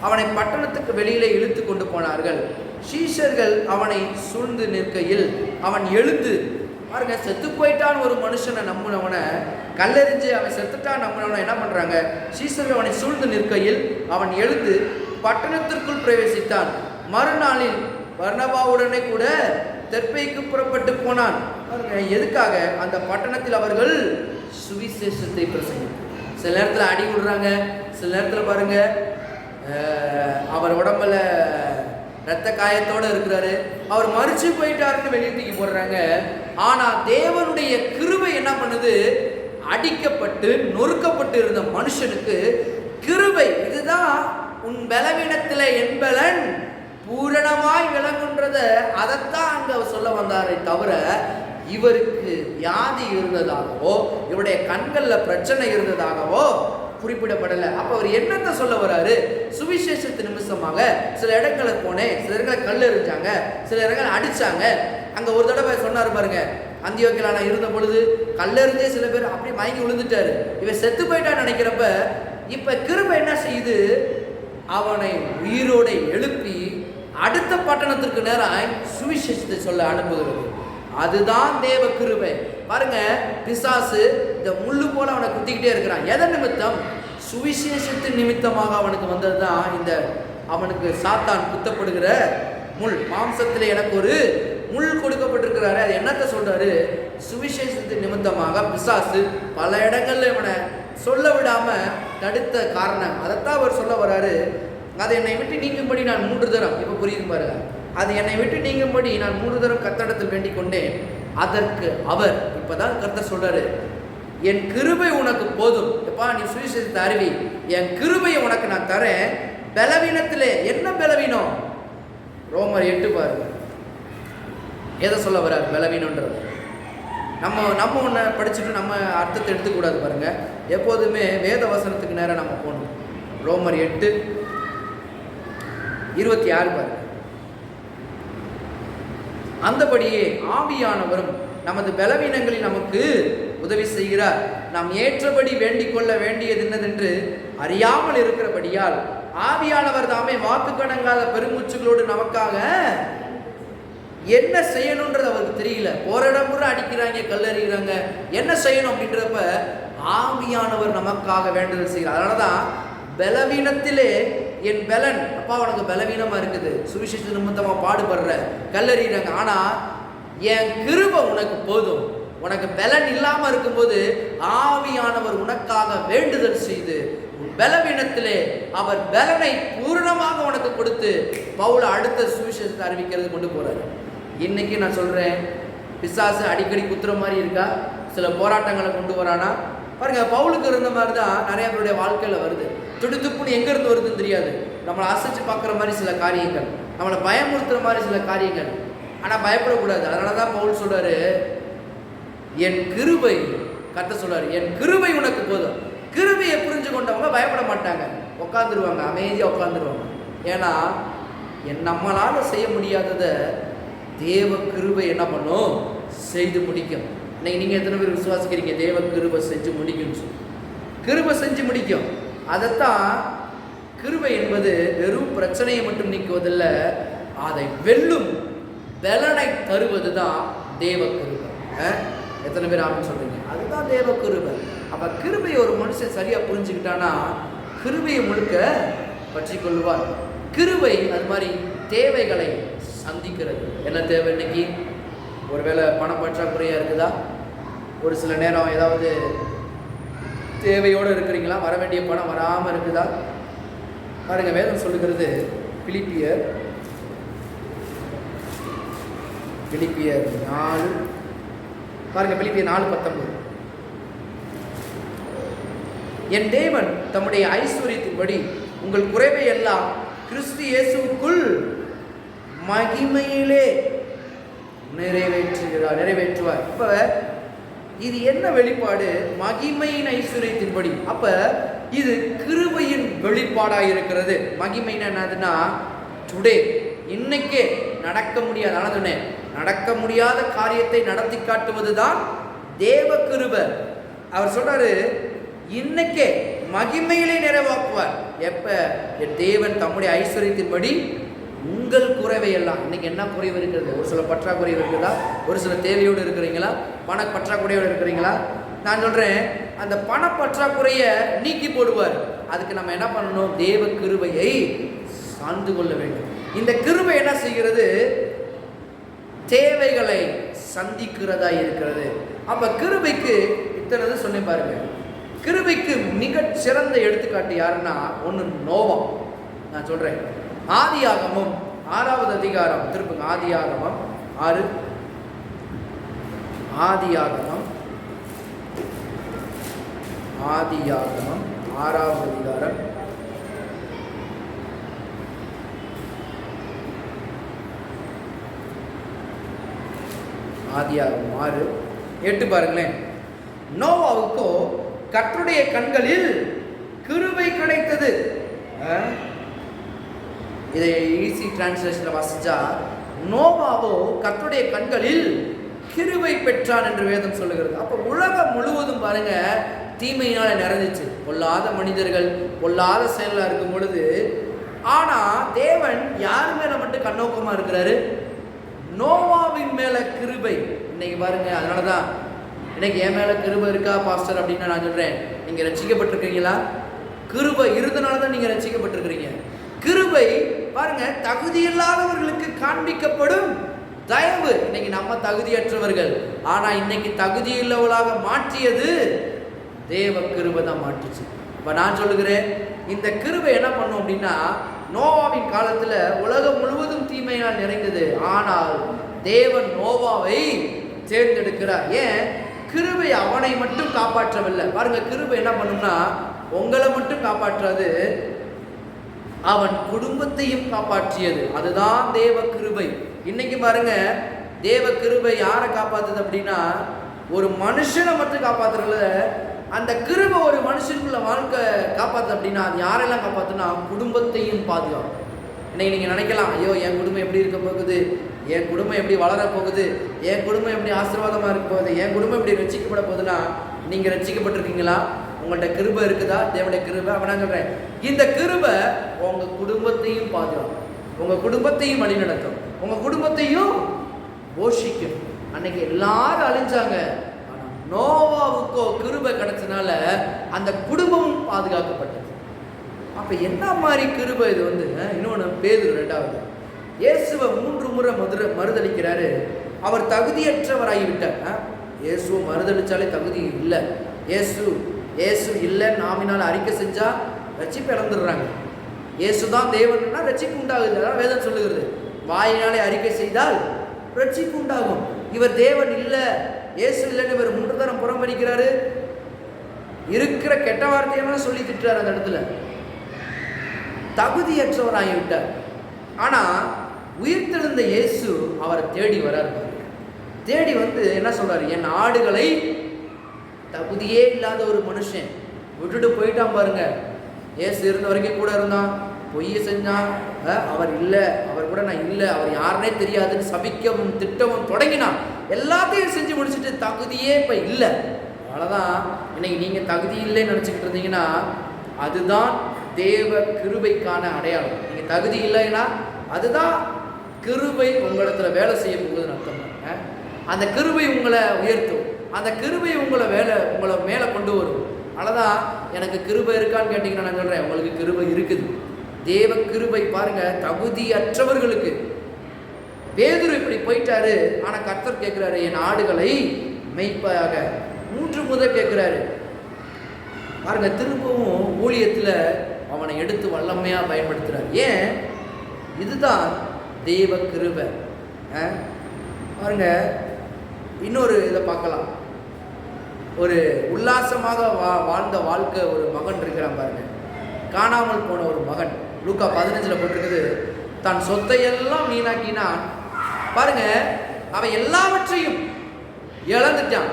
அவனை பட்டணத்துக்கு வெளியிலே இழுத்து கொண்டு போனார்கள். சீஷர்கள் அவனை சூழ்ந்து நிற்கையில் அவன் எழுந்து, பாருங்க, செத்து போயிட்டான் ஒரு மனுஷனை நம்பினவனை கல்லெறிஞ்சு அவன் செத்துட்டான் நம்பினவனை என்ன பண்ணுறாங்க? சீஷர்கள் அவனை சூழ்ந்து நிற்கையில் அவன் எழுந்து பட்டணத்திற்குள் பிரவேசித்தான். மறுநாளில் பர்னபாவுடனே கூட தெற்பைக்கு புறப்பட்டு போனான். எதுக்காக? அந்த பட்டணத்தில் அவர்கள் சுவிசேஷத்தை பிரசங்கித்தார். சில நேரத்தில் அடி விடுறாங்க, சில நேரத்தில் பாருங்க அவர் உடம்புல இரத்த காயத்தோடு இருக்கிறாரு, அவர் மறிச்சு போயிட்டாருன்னு வெளியே தூக்கி போடுறாங்க. ஆனால் தேவனுடைய கிருபை என்ன பண்ணுது? அடிக்கப்பட்டு நொறுக்கப்பட்டு இருந்த மனுஷனுக்கு கிருபை, இதுதான் உன் பலவீனத்தில் என் பலன் பூரணமாய் விளங்குன்றத அதைத்தான் அங்கே சொல்ல வந்தாரே தவிர இவருக்கு வியாதி இருந்ததாகவோ இவருடைய கண்களில் பிரச்சனை இருந்ததாகவோ குறிப்பிடப்படலை. அப்போ அவர் என்னத்தை சொல்ல வர்றாரு? சுவிசேஷத்து நிமிஷமாக சில இடங்களுக்கு போனேன், சில இடங்களை கல் எறிஞ்சாங்க, சில இடங்களை அடித்தாங்க. அங்கே ஒரு தடவை சொன்னார் பாருங்க, அந்தியோக்கியால இருந்த பொழுது கல்லெறிஞ்சே சில பேர் அப்படியே மயங்கி விழுந்துட்டாரு, இவன் செத்து போயிட்டான்னு நினைக்கிறப்ப இப்போ கிருபை என்ன செய்யுது? அவனை உயிரோட எழுப்பி அடுத்த பட்டணத்திற்கு நேரம் சுவிசேஷத்தை சொல்ல அனுப்புகிறது. அதுதான் தேவ கிருபை. பாருங்க, பிசாசு இந்த முள்ளு போல அவனை குத்திக்கிட்டே இருக்கிறான். எதன் நிமித்தம்? சுவிசேஷத்தின் நிமித்தமாக அவனுக்கு வந்தது தான் இந்த அவனுக்கு சாத்தான் குத்தப்படுகிற முள். மாம்சத்தில் எனக்கு ஒரு முள் கொடுக்கப்பட்டிருக்கிறாரு. அது என்னத்தை சொல்றாரு? சுவிசேஷத்தின் நிமித்தமாக பிசாசு பல இடங்கள்ல இவனை சொல்ல விடாம தடுத்த காரணம். அதைத்தான் அவர் சொல்ல வர்றாரு. அதை என்னை விட்டு நீங்கும்படி நான் 3 தரம், இப்போ புரியுது பாருங்க, அது என்னை விட்டு நீங்கும்படி நான் 3 தரம் கர்த்தரிடத்தில் வேண்டிக் கொண்டேன். அதற்கு அவர் இப்பதான் கர்த்தர் சொல்றாரு, என் கிருபை உனக்கு போதும். எப்பா நீ சுவிசேஷத்தை அறிவி, என் கிருபையை உனக்கு நான் தரேன். பலவீனத்திலே என்ன பலவீனம்? ரோமர் 8 பாருங்க, எதை சொல்ல வர்றார்? பலவீனன்றது நம்ம ஒன்று படிச்சுட்டு நம்ம அர்த்தத்தை எடுத்துக்கூடாது பாருங்க. எப்போதுமே வேத வசனத்துக்கு நேரம் நம்ம போகணும். ரோமர் 8:26 பாருங்க. அந்தபடியே ஆவியானவரும் நமது பலவீனங்களில் நமக்கு உதவி செய்கிறார். நாம் ஏற்றபடி வேண்டிக் கொள்ள வேண்டியது என்னதென்று அறியாமல் இருக்கிறபடியால் ஆவியானவர் தாமே வாக்கு கடங்காத பெருமூச்சுகளோடு நமக்காக என்ன செய்யணுன்றது அவருக்கு தெரியல. போராடம் கூட அடிக்கிறாங்க, கல்லறிகிறாங்க, என்ன செய்யணும் அப்படின்றப்ப ஆவியானவர் நமக்காக வேண்டுதல் செய்கிறார். அதனாலதான் பலவீனத்திலே என் பலன், அப்பா உனக்கு பலவீனமா இருக்குது, சுவிசேஷ நிமித்தமா பாடுபடுற, கல்லறிகிறாங்க, ஆனா என் கிருபை உனக்கு போதும். உனக்கு பலன் இல்லாம இருக்கும்போது ஆவியானவர் உனக்காக வேண்டுதல் செய்து பலவீனத்திலே அவர் பலனை பூரணமாக உனக்கு கொடுத்து பவுல் அடுத்த சுவிசேஷத்தை அறிவிக்கிறது கொண்டு போறாரு. இன்னைக்கு நான் சொல்றேன், பிசாசு அடிக்கடி குத்துற மாதிரி இருக்கா? சில போராட்டங்களை கொண்டு வரானா பாருங்க. பவுலுக்கு இருந்த மாதிரி தான் நிறைய பேருடைய வாழ்க்கையில வருது. துடுத்துப்புன்னு எங்க இருந்து வருதுன்னு தெரியாது. நம்மளை அசைச்சு பார்க்குற மாதிரி சில காரியங்கள், நம்மளை பயமுறுத்துற மாதிரி சில காரியங்கள். ஆனா பயப்படக்கூடாது. அதனாலதான் பவுல் சொல்றாரு, என் கிருபை, கர்த்தர் சொல்றாரு, என் கிருபை உனக்கு போதும். கிருபையை புரிஞ்சு கொண்டவங்க பயப்பட மாட்டாங்க, உட்காந்துருவாங்க, அமைதியாக உட்காந்துருவாங்க. ஏன்னா நம்மளால செய்ய முடியாததை தேவ கிருபை என்ன பண்ணும்? செய்து முடிக்கும். இன்னைக்கு நீங்கள் எத்தனை பேர் விசுவாசிக்கிறீங்க தேவ கிருபை செஞ்சு முடிக்கும்? கிருபை செஞ்சு முடிக்கும். அதைத்தான் கிருபை என்பது வெறும் பிரச்சனையை மட்டும் நீக்குவதில்லை, அதை வெல்லும் பலனை தருவது தான் தேவ கிருபை. எத்தனை பேர் ஆமென் சொல்றீங்க? அதுதான் தேவ கிருபை. அப்ப கிருபையை ஒரு மனுஷன் சரியா புரிஞ்சுக்கிட்டானா கிருபையை முழுக்க பற்றி கொள்வார். கிருபை அது மாதிரி தேவைகளை சந்திக்கிறது. என்ன தேவை? இன்னைக்கு ஒருவேளை பணம் பற்றாக்குறையா இருக்குதா? ஒரு சில நேரம் ஏதாவது தேவையோடு இருக்கிறீங்களா? வர வேண்டிய பணம் வராமல் இருக்குதா? பாருங்க, வேதம் சொல்லுகிறது பிலிப்பியர் 4 பாருங்க, பிலிப்பியர் 4:19. என் தேவன் தம்முடைய ஐஸ்வரியத்தின்படி உங்கள் குறைவை எல்லாம் கிறிஸ்து இயேசுவுக்குள் மகிமையிலே நிறைவேற்றுவார். அப்ப இது என்ன வெளிப்பாடு? மகிமையின் ஐஸ்வரியத்தின்படி. அப்ப இது கிருபையின் வெளிப்பாடாக இருக்கிறது. மகிமைன்னு என்னதுன்னா டுடே, இன்னைக்கே நடக்க முடியாத நடக்க முடியாத காரியத்தை நடத்தி காட்டுவதுதான் தேவ கிருபை. அவர் சொல்றாரு இன்னைக்கே மகிமையிலே நிறைவாக்குவார். எப்ப? என் தேவன் தம்முடைய ஐஸ்வரியத்தின்படி உங்கள் குறைவை எல்லாம். இன்னைக்கு என்ன குறைவு இருக்கிறது? ஒரு சில பற்றாக்குறைவு இருக்குதா? ஒரு சில தேவையோடு இருக்கிறீங்களா? பண பற்றாக்குறையோடு இருக்கிறீங்களா? நான் சொல்றேன், அந்த பண பற்றாக்குறையை நீக்கி போடுவார். அதுக்கு நம்ம என்ன பண்ணணும்? தேவ கிருபையை சார்ந்து கொள்ள வேண்டும். இந்த கிருபை என்ன செய்கிறது? தேவைகளை சந்திக்கிறதா இருக்கிறது. அப்ப கிருபைக்கு இத்தனை சொன்னேன் பாருங்க. கிருபைக்கு மிகச் சிறந்த எடுத்துக்காட்டு யாருன்னா, ஒன்று நோவா. நான் சொல்றேன், ஆதியாகமம் 6வது அதிகாரம், திருப்புங்க, ஆதியாகமம் 6, ஆதியாகமம் 6வது அதிகாரம் 6:8 பாருங்களேன். நோவாவுக்கோ கர்த்தருடைய கண்களில் கிருபை கிடைத்தது. இதை ஈஸி டிரான்ஸ்லேஷன்ல வாசிச்சா, நோவாவோ கர்த்தருடைய கண்களில் கிருபை பெற்றான் என்று வேதம் சொல்லுகிறது. அப்ப உலகம் முழுவதும் பாருங்க தீமையினால நிறைஞ்சிச்சு. பொல்லாத மனிதர்கள், பொல்லாத செயலா இருக்கும் பொழுது, ஆனா தேவன் யார் மேல மட்டும் கண்ணோக்கமா இருக்கிறாரு? நோவாவின் மேல கிருபை. இன்னைக்கு பாருங்க, அதனாலதான் இன்னைக்கு என் மேல கிருபை இருக்கா பாஸ்டர் அப்படின்னா நான் சொல்றேன், நீங்க ரட்சிக்கப்பட்டிருக்கீங்களா? கிருபை இருந்தனாலதான் நீங்க ரட்சிக்கப்பட்டிருக்கிறீங்க. கிருபை பாருங்க தகுதி இல்லாதவர்களுக்கு காண்பிக்கப்படும் தயவு. இன்னைக்கு நம்ம தகுதியற்றவர்கள், ஆனா இன்னைக்கு தகுதி உள்ளவர்களாக மாற்றியது தேவ கிருபை தான் மாற்றுச்சு. இப்ப நான் சொல்லுகிறேன், இந்த கிருபை என்ன பண்ணும் அப்படின்னா, நோவாவின் காலத்துல உலகம் முழுவதும் தீமையால் நிறைந்தது, ஆனால் தேவன் நோவாவை தேர்ந்தெடுக்கிறார். ஏன்? கிருபை அவனை மட்டும் காப்பாற்றவில்லை. பாருங்க, கிருபை என்ன பண்ணும்னா உங்களை மட்டும் காப்பாற்றாது, அவன் குடும்பத்தையும் காப்பாற்றியது. அதுதான் தேவ கிருபை. இன்னைக்கு பாருங்க, தேவ கிருபை யாரை காப்பாத்துது அப்படின்னா, ஒரு மனுஷனை மட்டும் காப்பாத்துறதுல, அந்த கிருபை ஒரு மனுஷனுக்குள்ள வாழ்க்கை காப்பாத்து அப்படின்னா அது யாரெல்லாம் காப்பாத்துனா குடும்பத்தையும் பாதுகாக்கும். இன்னைக்கு நீங்க நினைக்கலாம், ஐயோ என் குடும்பம் எப்படி இருக்க போகுது, என் குடும்பம் எப்படி வளர போகுது, என் குடும்பம் எப்படி ஆசீர்வாதமா இருக்க போகுது, என் குடும்பம் எப்படி ரட்சிக்கப்பட போகுதுன்னா, நீங்க ரட்சிக்கப்பட்டிருக்கீங்களா? உங்கள்கிட்ட கிருபை இருக்குதா? தேவனுடைய கிருபை. அப்ப நான் சொல்றேன், இந்த கிருபை உங்க குடும்பத்தையும் பாதுகாக்கும், உங்க குடும்பத்தையும் வழிநடத்தும், உங்க குடும்பத்தையும் போஷிக்கும். அன்னைக்கு எல்லாரும் அழிஞ்சாங்க, ஆனா நோவாவுக்கோ கிருபை கிடைச்சனால அந்த குடும்பமும் பாதுகாக்கப்பட்டது. அப்ப என்ன மாதிரி கிருபை இது? இன்னொன்னு பேதுரு 2வது, இயேசுவை 3 முறை மறுதளிக்கிறாரு. அவர் தகுதியற்றவராகிவிட்டார். இயேசுவை மறுதளிச்சாலே தகுதி இல்லை. இயேசு இல்லை நாமினால் அறிக்கை செஞ்சா ரட்சிப்பு இழந்துடுறாங்க. இயேசு தான் தேவன்னா ரட்சிப்பு உண்டாகுது. அதான் வேதம் சொல்லுகிறது, வாயினாலே அறிக்கை செய்தால் ரட்சிப்பு உண்டாகும். இவர் தேவன் இல்லை, இயேசு இல்லைன்னு இவர் 3 தரம் புறம்படிக்கிறாரு. இருக்கிற கெட்ட வார்த்தையெல்லாம் சொல்லி திட்டுறாரு. அந்த இடத்துல தகுதியற்றவராகிவிட்டார். ஆனா உயிர்த்தெழுந்த இயேசு அவரை தேடி வராரு. தேடி வந்து என்ன சொல்றாரு? என் ஆடுகளை, தகுதியே இல்லாத ஒரு மனுஷன் விட்டுட்டு போயிட்டான் பாருங்க. இயேசு இருந்த வரைக்கும் கூட இருந்தான், பொய்ய செஞ்சான், அவர் இல்லை, அவர் கூட நான் இல்லை, அவர் யாருன்னே தெரியாதுன்னு சபிக்கவும் திட்டவும் தொடங்கினான். எல்லாத்தையும் செஞ்சு முடிச்சுட்டு தகுதியே இப்ப இல்லை. அவ்வளவுதான். இன்னைக்கு நீங்க தகுதி இல்லைன்னு நினைச்சுக்கிட்டு இருந்தீங்கன்னா அதுதான் தேவ கிருபைக்கான அடையாளம். நீங்கள் தகுதி இல்லைன்னா அதுதான் கிருபை உங்களிடத்துல வேலை செய்ய போகுதுன்னு அர்த்தம். அந்த கிருபை உங்களை உயர்த்தும், அந்த கிருபை உங்களை மேலே கொண்டு வரும். அதனால்தான் எனக்கு கிருபை இருக்கான்னு கேட்டிங்கன்னா நான் சொல்கிறேன், உங்களுக்கு கிருபை இருக்குது. தேவ கிருபை பாருங்க, தகுதியற்றவர்களுக்கு. பேதுரு இப்படி போயிட்டாரு, ஆனால் கர்த்தர் கேட்குறாரு, என் ஆடுகளை மெய்ப்பாக 3 முறை கேட்குறாரு பாருங்க. திரும்பவும் ஊழியத்தில் அவனை எடுத்து வல்லமையாக பயன்படுத்துகிறார். ஏன்? இதுதான் தெய்வ கிருபை. பாருங்க, இன்னொரு இதை பார்க்கலாம். ஒரு உல்லாசமாக வாழ்ந்த வாழ்க்கை ஒரு மகன் இருக்கிறான் பாருங்க, காணாமல் போன ஒரு மகன். லூக்கா 15 போட்டிருக்குது, தான் சொத்தையெல்லாம் வீணாக்கினான் பாருங்க. அவன் எல்லாவற்றையும் இழந்துட்டான்,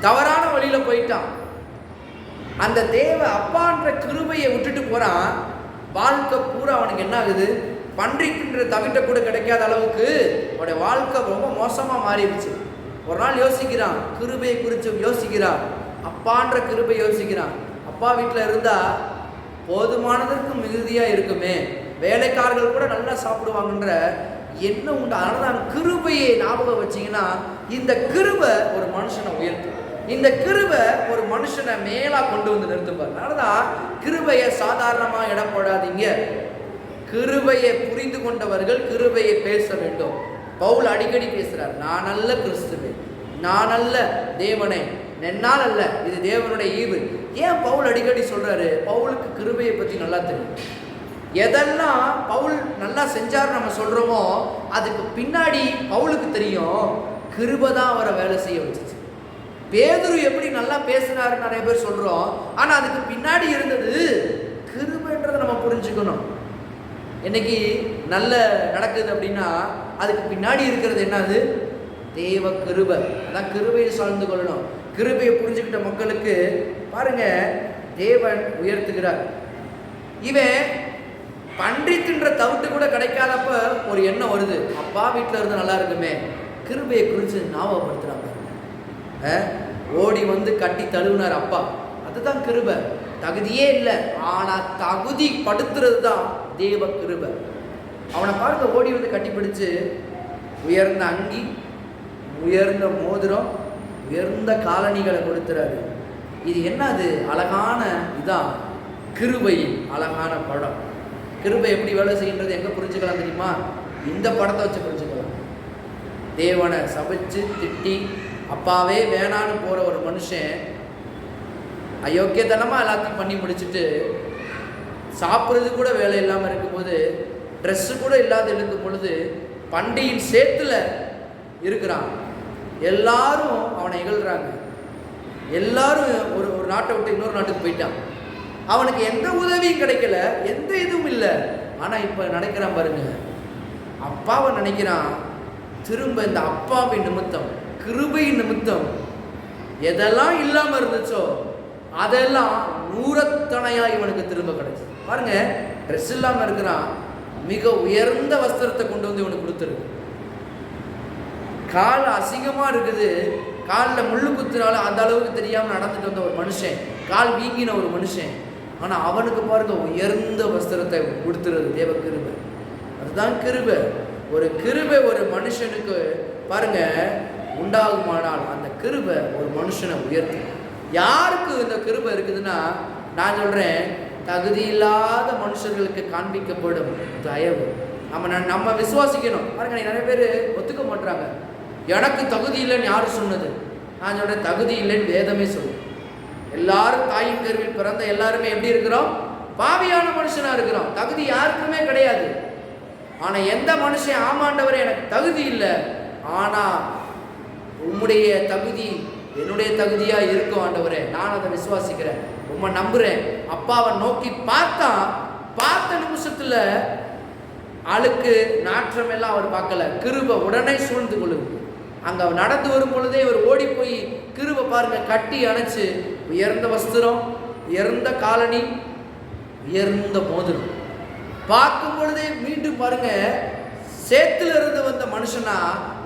தவறான வழியில போயிட்டான். அந்த தேவ அப்பான்ற கிருபையை விட்டுட்டு போறான். வாழ்க்கை பூரா அவனுக்கு என்ன ஆகுது? பன்றிக்குன்ற தவிட்ட கூட கிடைக்காத அளவுக்கு அவனுடைய வாழ்க்கை ரொம்ப மோசமா மாறிடுச்சு. ஒரு நாள் யோசிக்கிறான், கிருபையை குறித்து யோசிக்கிறான், அப்பான்ற கிருபை யோசிக்கிறான். அப்பா வீட்டில் இருந்தா போதுமானதற்கு மிகுதியா இருக்குமே, வேலைக்காரர்கள் கூட நல்லா சாப்பிடுவாங்கன்ற என்ன உண்டு. அதனால தான் கிருபையை ஞாபகம் வச்சிங்கன்னா, இந்த கிருபை ஒரு மனுஷனை உயர்த்தும், இந்த கிருபை ஒரு மனுஷனை மேலா கொண்டு வந்து நிறுத்துப்பார். அதனாலதான் கிருபையை சாதாரணமா இடம் போடாதீங்க. கிருபையை புரிந்து கொண்டவர்கள் கிருபையை பேச வேண்டும். பவுல் அடிக்கடி பேசுறார், நான் அல்ல கிறிஸ்துவே, நான் அல்ல தேவனை, என்னால் அல்ல, இது தேவனுடைய ஈவு. ஏன் பவுல் அடிக்கடி சொல்றாரு? பவுலுக்கு கிருபையை பத்தி நல்லா தெரியும். எதெல்லாம் பவுல் நல்லா செஞ்சார் நம்ம சொல்றோமோ அதுக்கு பின்னாடி பவுலுக்கு தெரியும் கிருபை தான் அவரை வேலை செய்ய வச்சுச்சு. பேதுரு எப்படி நல்லா பேசினாரு நிறைய பேர் சொல்றோம், ஆனா அதுக்கு பின்னாடி இருந்தது கிருபைன்றதை நம்ம புரிஞ்சுக்கணும். இன்னைக்கு நல்ல நடக்குது அப்படின்னா அதுக்கு பின்னாடி இருக்கிறது என்னது? தேவ கிருபை. அதான் கிருபையை சார்ந்து கொள்ளணும். கிருபையை புரிஞ்சுக்கிட்ட மக்களுக்கு பாருங்க தேவன் உயர்த்துகிறார். இவன் பன்றி தின்ற தவிட்டு கூட கிடைக்காதப்ப ஒரு எண்ணம் வருது, அப்பா வீட்டில் இருந்து நல்லா இருக்குமே, கிருபையை குறித்து ஞாபகப்படுத்துறாங்க. ஓடி வந்து கட்டி தழுவினார் அப்பா, அதுதான் கிருபை. தகுதியே இல்லை, ஆனா தகுதி படுத்துறது தான் தேவ கிருபை. அவனை பார்க்க ஓடி வந்து கட்டி பிடிச்சு உயர்ந்த அங்கி, உயர்ந்த மோதிரம், உயர்ந்த காலணிகளை கொடுத்துறாரு. இது என்னது? அழகான இதான் கிருபையின் அழகான படம். கிருபை எப்படி வேலை செய்கின்றது எங்க புரிஞ்சுக்கலாம் தெரியுமா? இந்த படத்தை வச்சு புரிஞ்சுக்கலாம். தேவனை சபிச்சு திட்டி அப்பாவே வேணான்னு போற ஒரு மனுஷன் அயோக்கியத்தனமா எல்லாத்தையும் பண்ணி முடிச்சுட்டு சாப்பிட்றது கூட வேலை இல்லாமல் இருக்கும்போது, ட்ரெஸ்ஸு கூட இல்லாத இருக்கும் பொழுது, பண்டியின் சேத்துல இருக்கிறான். எல்லாரும் அவனை இகழ்றாங்க. எல்லாரும் ஒரு நாட்டை விட்டு இன்னொரு நாட்டுக்கு போயிட்டான். அவனுக்கு எந்த உதவியும் கிடைக்கல, எந்த இதுவும் இல்லை. ஆனால் இப்போ நினைக்கிறான் பாருங்க, அப்பாவை நினைக்கிறான். திரும்ப இந்த அப்பாவின் நிமித்தம், கிருபையின் நிமித்தம் எதெல்லாம் இல்லாமல் இருந்துச்சோ அதெல்லாம் நூறத்தனையா இவனுக்கு திரும்ப கிடைச்சு. பாருங்க, ட்ரெஸ் இல்லாமல் இருக்கிறான், மிக உயர்ந்த வஸ்திரத்தை கொண்டு வந்து இவனுக்கு கொடுத்துருக்கு. கால் அசிங்கமா இருக்குது, காலில் முள்ளு குத்துனால அந்த அளவுக்கு தெரியாமல் நடந்துட்டு வந்த ஒரு மனுஷன், கால் வீங்கின ஒரு மனுஷன், ஆனால் அவனுக்கு பாருங்க உயர்ந்த வஸ்திரத்தை கொடுத்துருது தேவ கிருபை. அதுதான் கிருபை. ஒரு கிருபை ஒரு மனுஷனுக்கு பாருங்க உண்டாகுமானால் அந்த கிருபை ஒரு மனுஷனை உயர்த்தும். யாருக்கு இந்த கிருபை இருக்குதுன்னா, நான் சொல்றேன், தகுதி இல்லாத மனுஷர்களுக்கு காண்பிக்கப்படும் தயவு. நம்ம விசுவாசிக்கணும். பாருங்க, நிறைய பேர் ஒத்துக்க மாட்டாங்க. எனக்கு தகுதி இல்லைன்னு யாரு சொன்னது? நான் சொல்றேன், தகுதி இல்லைன்னு வேதமே சொல்லு. எல்லாரும் தாயின் கருவில் பிறந்த எல்லாருமே எப்படி இருக்கிறோம்? பாவியான மனுஷனா இருக்கிறோம். தகுதி யாருக்குமே கிடையாது. ஆனா எந்த மனுஷன் ஆமாண்டவரே எனக்கு தகுதி இல்லை, ஆனா உம்முடைய தகுதி என்னுடைய தகுதியா இருக்கும் ஆண்டவரே, நான் அதை விசுவாசிக்கிறேன், உம்மை நம்புறேன். அப்பாவை நோக்கி பார்த்த நிமிஷத்துல அழுக்கு நாற்றம் எல்லாம் அவர் பார்க்கல, கிருபை உடனே சூழ்ந்து கொள்ளுது. அங்க நடந்து வரும் பொழுதே இவர் ஓடி போய் கிருபை பாருங்க கட்டி அணைச்சு, உயர்ந்த வஸ்திரம், உயர்ந்த காலணி, உயர்ந்த மோதிரம். பார்க்கும் பொழுதே மீண்டும் பாருங்க, சேத்துல இருந்து வந்த மனுஷனா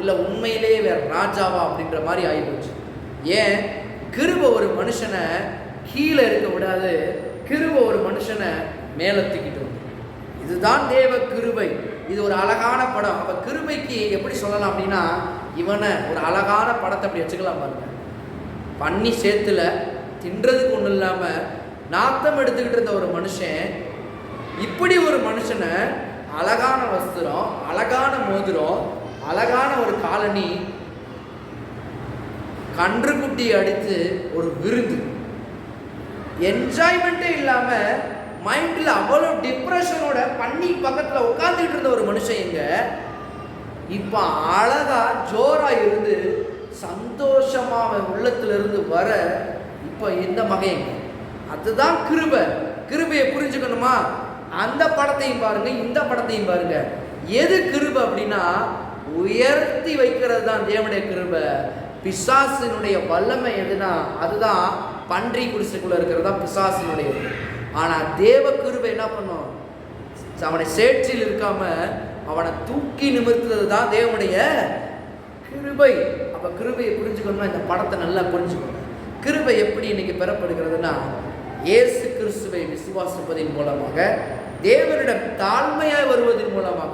இல்ல உண்மையிலேயே வேற ராஜாவா அப்படின்ற மாதிரி ஆகிப்போச்சு. ஏன்? கிருபை ஒரு மனுஷனை கீழே இருக்க விடாது, கிருபை ஒரு மனுஷனை மேலே தூக்கிட்டு வரும். இதுதான் தேவ கிருபை. இது ஒரு அழகான படம். அப்போ கிருபைக்கு எப்படி சொல்லலாம் அப்படின்னா, இவனை ஒரு அழகான படத்தை அப்படி வச்சுக்கலாம் பாருங்க. பண்ணி சேத்துல தின்றதுக்கு ஒன்றும் இல்லாமல் நாத்தம் எடுத்துக்கிட்டு இருந்த ஒரு மனுஷன், இப்படி ஒரு மனுஷனை அழகான வஸ்திரம், அழகான மோதிரம், அழகான ஒரு காலனி, கன்றுக்குட்டி அடித்து ஒரு விருந்து, என்ஜாய்மெண்ட்டே இல்லாமல் மைண்டில் அவ்வளோ டிப்ரெஷனோட பண்ணி பக்கத்தில் உட்காந்துக்கிட்டு இருந்த ஒரு மனுஷன் எங்க இப்போ அழகா ஜோரா இருந்து சந்தோஷமாக உள்ளத்திலிருந்து வர இப்போ இந்த மகைங்க. அதுதான் கிருபை. கிருபையை புரிஞ்சுக்கணுமா? அந்த படத்தையும் பாருங்க, இந்த படத்தையும் பாருங்க. எது கிருபை அப்படின்னா, உயர்த்தி வைக்கிறது தான் தேவனுடைய கிருபை. பிசாசினுடைய வல்லமை எதுனா அதுதான் பன்றி குடிசைக்குள்ள இருக்கிறது தான் பிசாசினுடைய. ஆனால் தேவ கிருபை என்ன பண்ணும்? அவனை சேற்றில் இருக்காம அவனை தூக்கி நிமிர்த்துறது தான் தேவனுடைய கிருபை. அப்போ கிருபையை புரிஞ்சுக்கணும்னா இந்த படத்தை நல்லா புரிஞ்சுக்கணும். கிருபை எப்படி இன்னைக்கு பெறப்படுகிறதுனா, இயேசு கிறிஸ்துவை விசுவாசிப்பதின் மூலமாக, தேவனிடம் தாழ்மையாய் வருவதன் மூலமாக.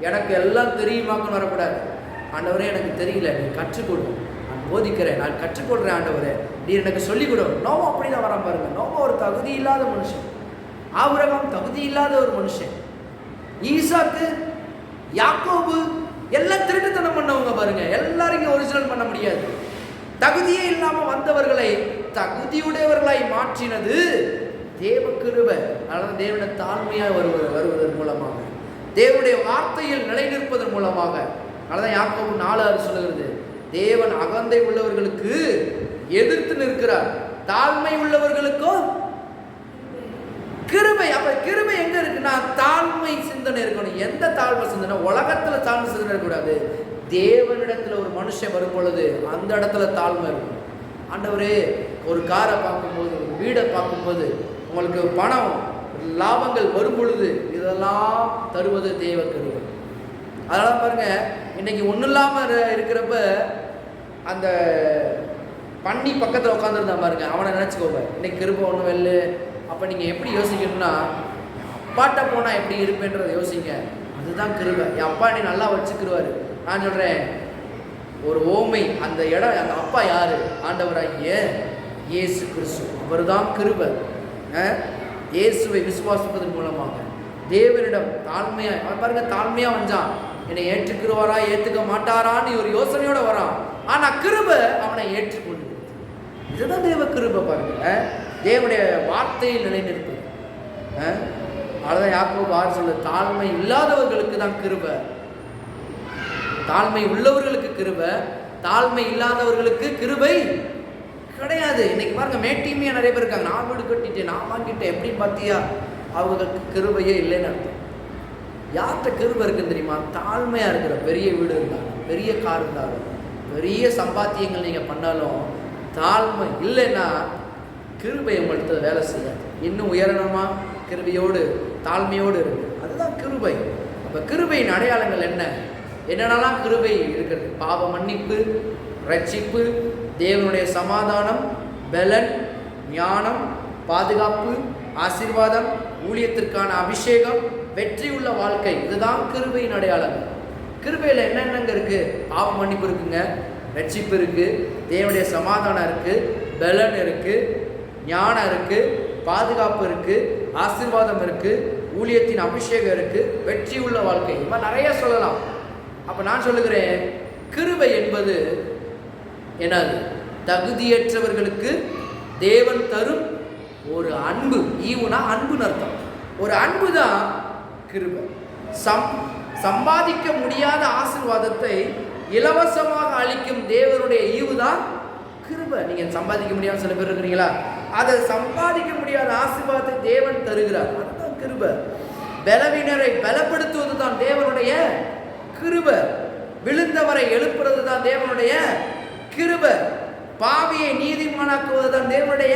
எனக்கு எல்லாம் தெரியுமாக்குன்னு வரக்கூடாது. ஆண்டவரே எனக்கு தெரியல, நீ கற்றுக்கொடு, நான் போதிக்கிறேன், நான் கற்றுக்கொள்கிறேன் ஆண்டவரே, நீ எனக்கு சொல்லிக் கொடு. நோவா அப்படி தான் வரான் பாருங்க. நோவா ஒரு தகுதி இல்லாத மனுஷன், ஆபிரகாம் தகுதி இல்லாத ஒரு மனுஷன், ஈசாக்கு, யாக்கோபு எல்லாம் திருட்டுத்தனம் பண்ணவங்க பாருங்க. எல்லாரையும் ஒரிஜினல் பண்ண முடியாது. தகுதியே இல்லாமல் வந்தவர்களை தகுதியுடையவர்களாய் மாற்றினது தேவ கிருபை. அதனால தேவனை தாழ்மையாக வருவதன் மூலமாக, தேவனுடைய வார்த்தையில் நிலை நிற்பதன் மூலமாக. அதனாலதான் யாக்கோபு 4:6 சொல்லுகிறது, தேவன் அகந்தை உள்ளவர்களுக்கு எதிர்த்து நிற்கிறார், தாழ்மை உள்ளவர்களுக்கும் கிருபை. அப்ப கிருபை எங்க இருக்குன்னா, தாழ்மை சிந்தனை இருக்கணும். எந்த தாழ்மை சிந்தனை? உலகத்துல தாழ்மை சிந்தனை இருக்கக்கூடாது. தேவனிடத்துல ஒரு மனுஷன் வரும் பொழுது அந்த இடத்துல தாழ்மை இருக்கும். ஆண்டவரே, ஒரு காரை பார்க்கும்போது, ஒரு வீடை பார்க்கும்போது, உங்களுக்கு பணம் லாபங்கள் வரும் பொழுது இதெல்லாம் தருவது தேவ கிருபை. அதனால பாருங்க, இன்னைக்கு ஒன்றும் இல்லாமல் இருக்கிறப்ப அந்த பண்ணி பக்கத்தில் உட்காந்துருந்தா பாருங்க, அவனை நினச்சிக்கோங்க, இன்னைக்கு கிருபை ஒன்றும் வெல்லு. அப்போ நீங்கள் எப்படி யோசிக்கணும்னா, அப்பாட்ட போனால் எப்படி இருப்பேன்றதை யோசிங்க. அதுதான் கிருபை. என் அப்பா நீ நல்லா வச்சுக்கிடுவார். நான் சொல்கிறேன், ஒரு ஓமை, அந்த இடம், அந்த அப்பா யார்? ஆண்டவராகிய இயேசு கிறிஸ்து. அவர் தான் கிருபை. இயேசுவை விசுவாசிப்பதன் மூலமாக தேவனிடம் தாழ்மையாக பாருங்க, தாழ்மையாக வந்தான். என்னை ஏற்றுக்கிறவாரா ஏற்றுக்க மாட்டாரான்னு ஒரு யோசனையோட வரான். ஆனால் கிருபை அவனை ஏற்றுக்கொண்டு. இதுதான் தேவ கிருபை பாருங்க. தேவனுடைய வார்த்தையில் நிலைநிற்பது. அதான் யாக்கோபு 6 சொல்ல, தாழ்மை இல்லாதவர்களுக்கு தான் கிருபை, தாழ்மை உள்ளவர்களுக்கு கிருபை, தாழ்மை இல்லாதவர்களுக்கு கிருபை கிடையாது. இன்னைக்கு பாருங்க, மேட்டியுமே நிறைய பேர் இருக்காங்க. நான் வீடு கட்டிட்டேன், நான் வாங்கிட்டேன், எப்படின்னு பார்த்தியா? அவங்களுக்கு கிருபையே இல்லைன்னு அர்த்தம். யார்கிட்ட கிருபை இருக்குன்னு தெரியுமா? தாழ்மையாக இருக்கிற. பெரிய வீடு இருந்தாலும், பெரிய கார் இருந்தாலும், பெரிய சம்பாத்தியங்கள் நீங்கள் பண்ணாலும், தாழ்மை இல்லைன்னா கிருபை உங்கள்கிட்ட வேலை செய்யாது. இன்னும் உயரணமா கிருபையோடு தாழ்மையோடு இருக்கு. அதுதான் கிருபை. அப்போ கிருபையின் அடையாளங்கள் என்ன? என்னென்னலாம் கிருபை இருக்கிறது? பாவ மன்னிப்பு, ரட்சிப்பு, தேவனுடைய சமாதானம், பலன், ஞானம், பாதுகாப்பு, ஆசீர்வாதம், ஊழியத்திற்கான அபிஷேகம், வெற்றி உள்ள வாழ்க்கை. இதுதான் கிருபையின் அடையாளங்கள். கிருபையில் என்னென்னங்க இருக்கு? பாவ மன்னிப்பு இருக்குங்க, ரட்சிப்பு இருக்கு, தேவனுடைய சமாதானம் இருக்கு, பலன் இருக்கு, ஞானம் இருக்கு, பாதுகாப்பு இருக்கு, ஆசீர்வாதம் இருக்கு, ஊழியத்தின் அபிஷேகம் இருக்கு, வெற்றி உள்ள வாழ்க்கை. இது மாதிரி நிறைய சொல்லலாம். அப்போ நான் சொல்லுகிறேன், கிருபை என்பது என்னது? தகுதியற்றவர்களுக்கு தேவன் தரும் ஒரு அன்பு. ஈவுனா அன்புன்னு அர்த்தம். ஒரு அன்பு தான் கிருபை. சம்பாதிக்க முடியாத ஆசீர்வாதத்தை இலவசமாக அளிக்கும் தேவனுடைய ஈவு தான் கிருபை. நீங்கள் சம்பாதிக்க முடியாத சில பேர் இருக்கிறீங்களா? அதை சம்பாதிக்க முடியாத ஆசீர்வாதத்தை தேவன் தருகிறார். அதுதான் கிருபை. பலவீனரை பலப்படுத்துவது தான் தேவனுடைய கிருபை. விழுந்தவரை எழுப்புறது தான் தேவனுடைய கிருபை. பாவியை நீதிமானாக்குவது தான் தேவனுடைய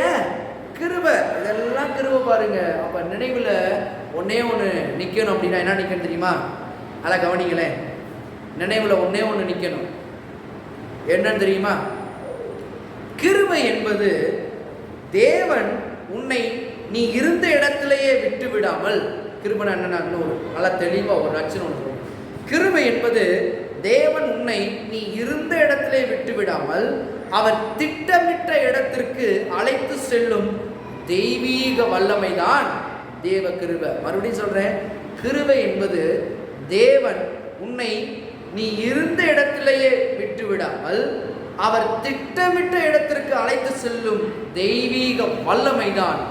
கிருபை. இதெல்லாம் கிருபை பாருங்க. அப்ப நினைவுல ஒன்னே ஒன்று நிக்கணும். அப்படின்னா என்ன நிக்கணும் தெரியுமா? அதை கவனிங்களேன். நினைவுல ஒன்னே ஒன்று நிக்கணும். என்னன்னு தெரியுமா? கிருபை என்பது தேவன் உன்னை நீ இருந்த இடத்திலேயே விட்டு விடாமல், கிருபை என்னன்னா இன்னொரு நல்லா தெளிவாக ஒரு ரட்சணை ஒன்று. கிருபை என்பது தேவன் உன்னை நீ இருந்த இடத்திலே விட்டு விடாமல் அவர் திட்டமிட்ட இடத்திற்கு அழைத்து செல்லும் தெய்வீக வல்லமைதான் தேவ கிருபை. மறுபடியும் சொல்றேன், கிருபை என்பது தேவன் உன்னை நீ இருந்த இடத்திலேயே விட்டு விடாமல் அவர் திட்டமிட்ட இடத்திற்கு அழைத்து செல்லும் தெய்வீக வல்லமைதான்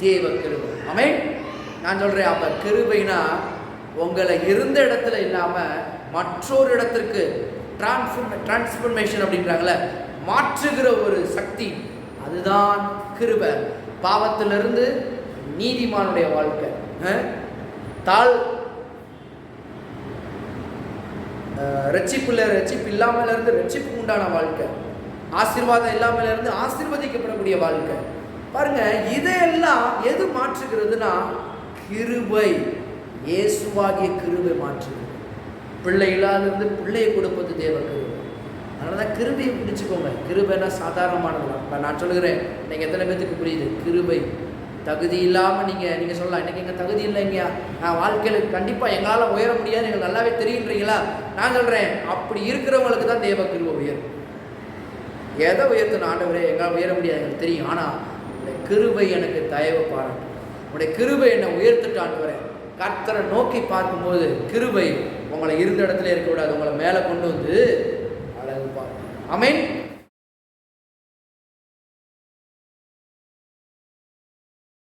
தேவ கிருபை. ஆமென். நான் சொல்றேன், அப்ப கிருபைனா உங்களை இருந்த இடத்துல இல்லாம மற்றொரு இடத்திற்கு டிரான்ஸ்ஃபர்மேஷன் அப்படின்றாங்களே, மாற்றுகிற ஒரு சக்தி, அதுதான் கிருபை. பாவத்திலிருந்து நீதிமானுடைய வாழ்க்கை, ரட்சிப்பு இல்லாமல் இருந்து ரட்சிப்புக்கு உண்டான வாழ்க்கை, ஆசீர்வாதம் இல்லாமல் இருந்து ஆசீர்வதிக்கப்படக்கூடிய வாழ்க்கை. பாருங்க, இதையெல்லாம் எது மாற்றுகிறதுனா கிருபை. இயேசுவாகிய கிருபை மாற்றுகிறது. பிள்ளை இல்லாதிருந்து பிள்ளையை கொடுப்பது தேவ கிருபை. அதனால தான் கிருபையை பிடிச்சிக்கோங்க. கிருபைனா சாதாரணமானதுலாம். இப்போ நான் சொல்லுகிறேன், நீங்கள் எத்தனை பேத்துக்கு புரியுது? கிருபை தகுதி இல்லாமல் நீங்கள் சொல்லலாம், இன்றைக்கி எங்கள் தகுதி இல்லைங்கயா, நான் வாழ்க்கையில் கண்டிப்பாக எங்களால் உயர முடியாது, எங்களுக்கு நல்லாவே தெரியுன்றீங்களா? நான் சொல்கிறேன், அப்படி இருக்கிறவங்களுக்கு தான் தேவ கிருபை உயரும். எதை உயர்த்தணும்? ஆண்டவரே, எங்களால் உயர முடியாது, எனக்கு தெரியும், ஆனால் உடைய கிருபை எனக்கு தயவு பாராட்டும், உடைய கிருபை என்னை உயர்த்திட்டு ஆண்டவரே. கர்த்தரை நோக்கி பார்க்கும்போது கிருபை உங்களை இருந்த இடத்துல இருக்க விடாது, உங்களை மேலே கொண்டு வந்து அழகு பார்க்கும். ஆமென்.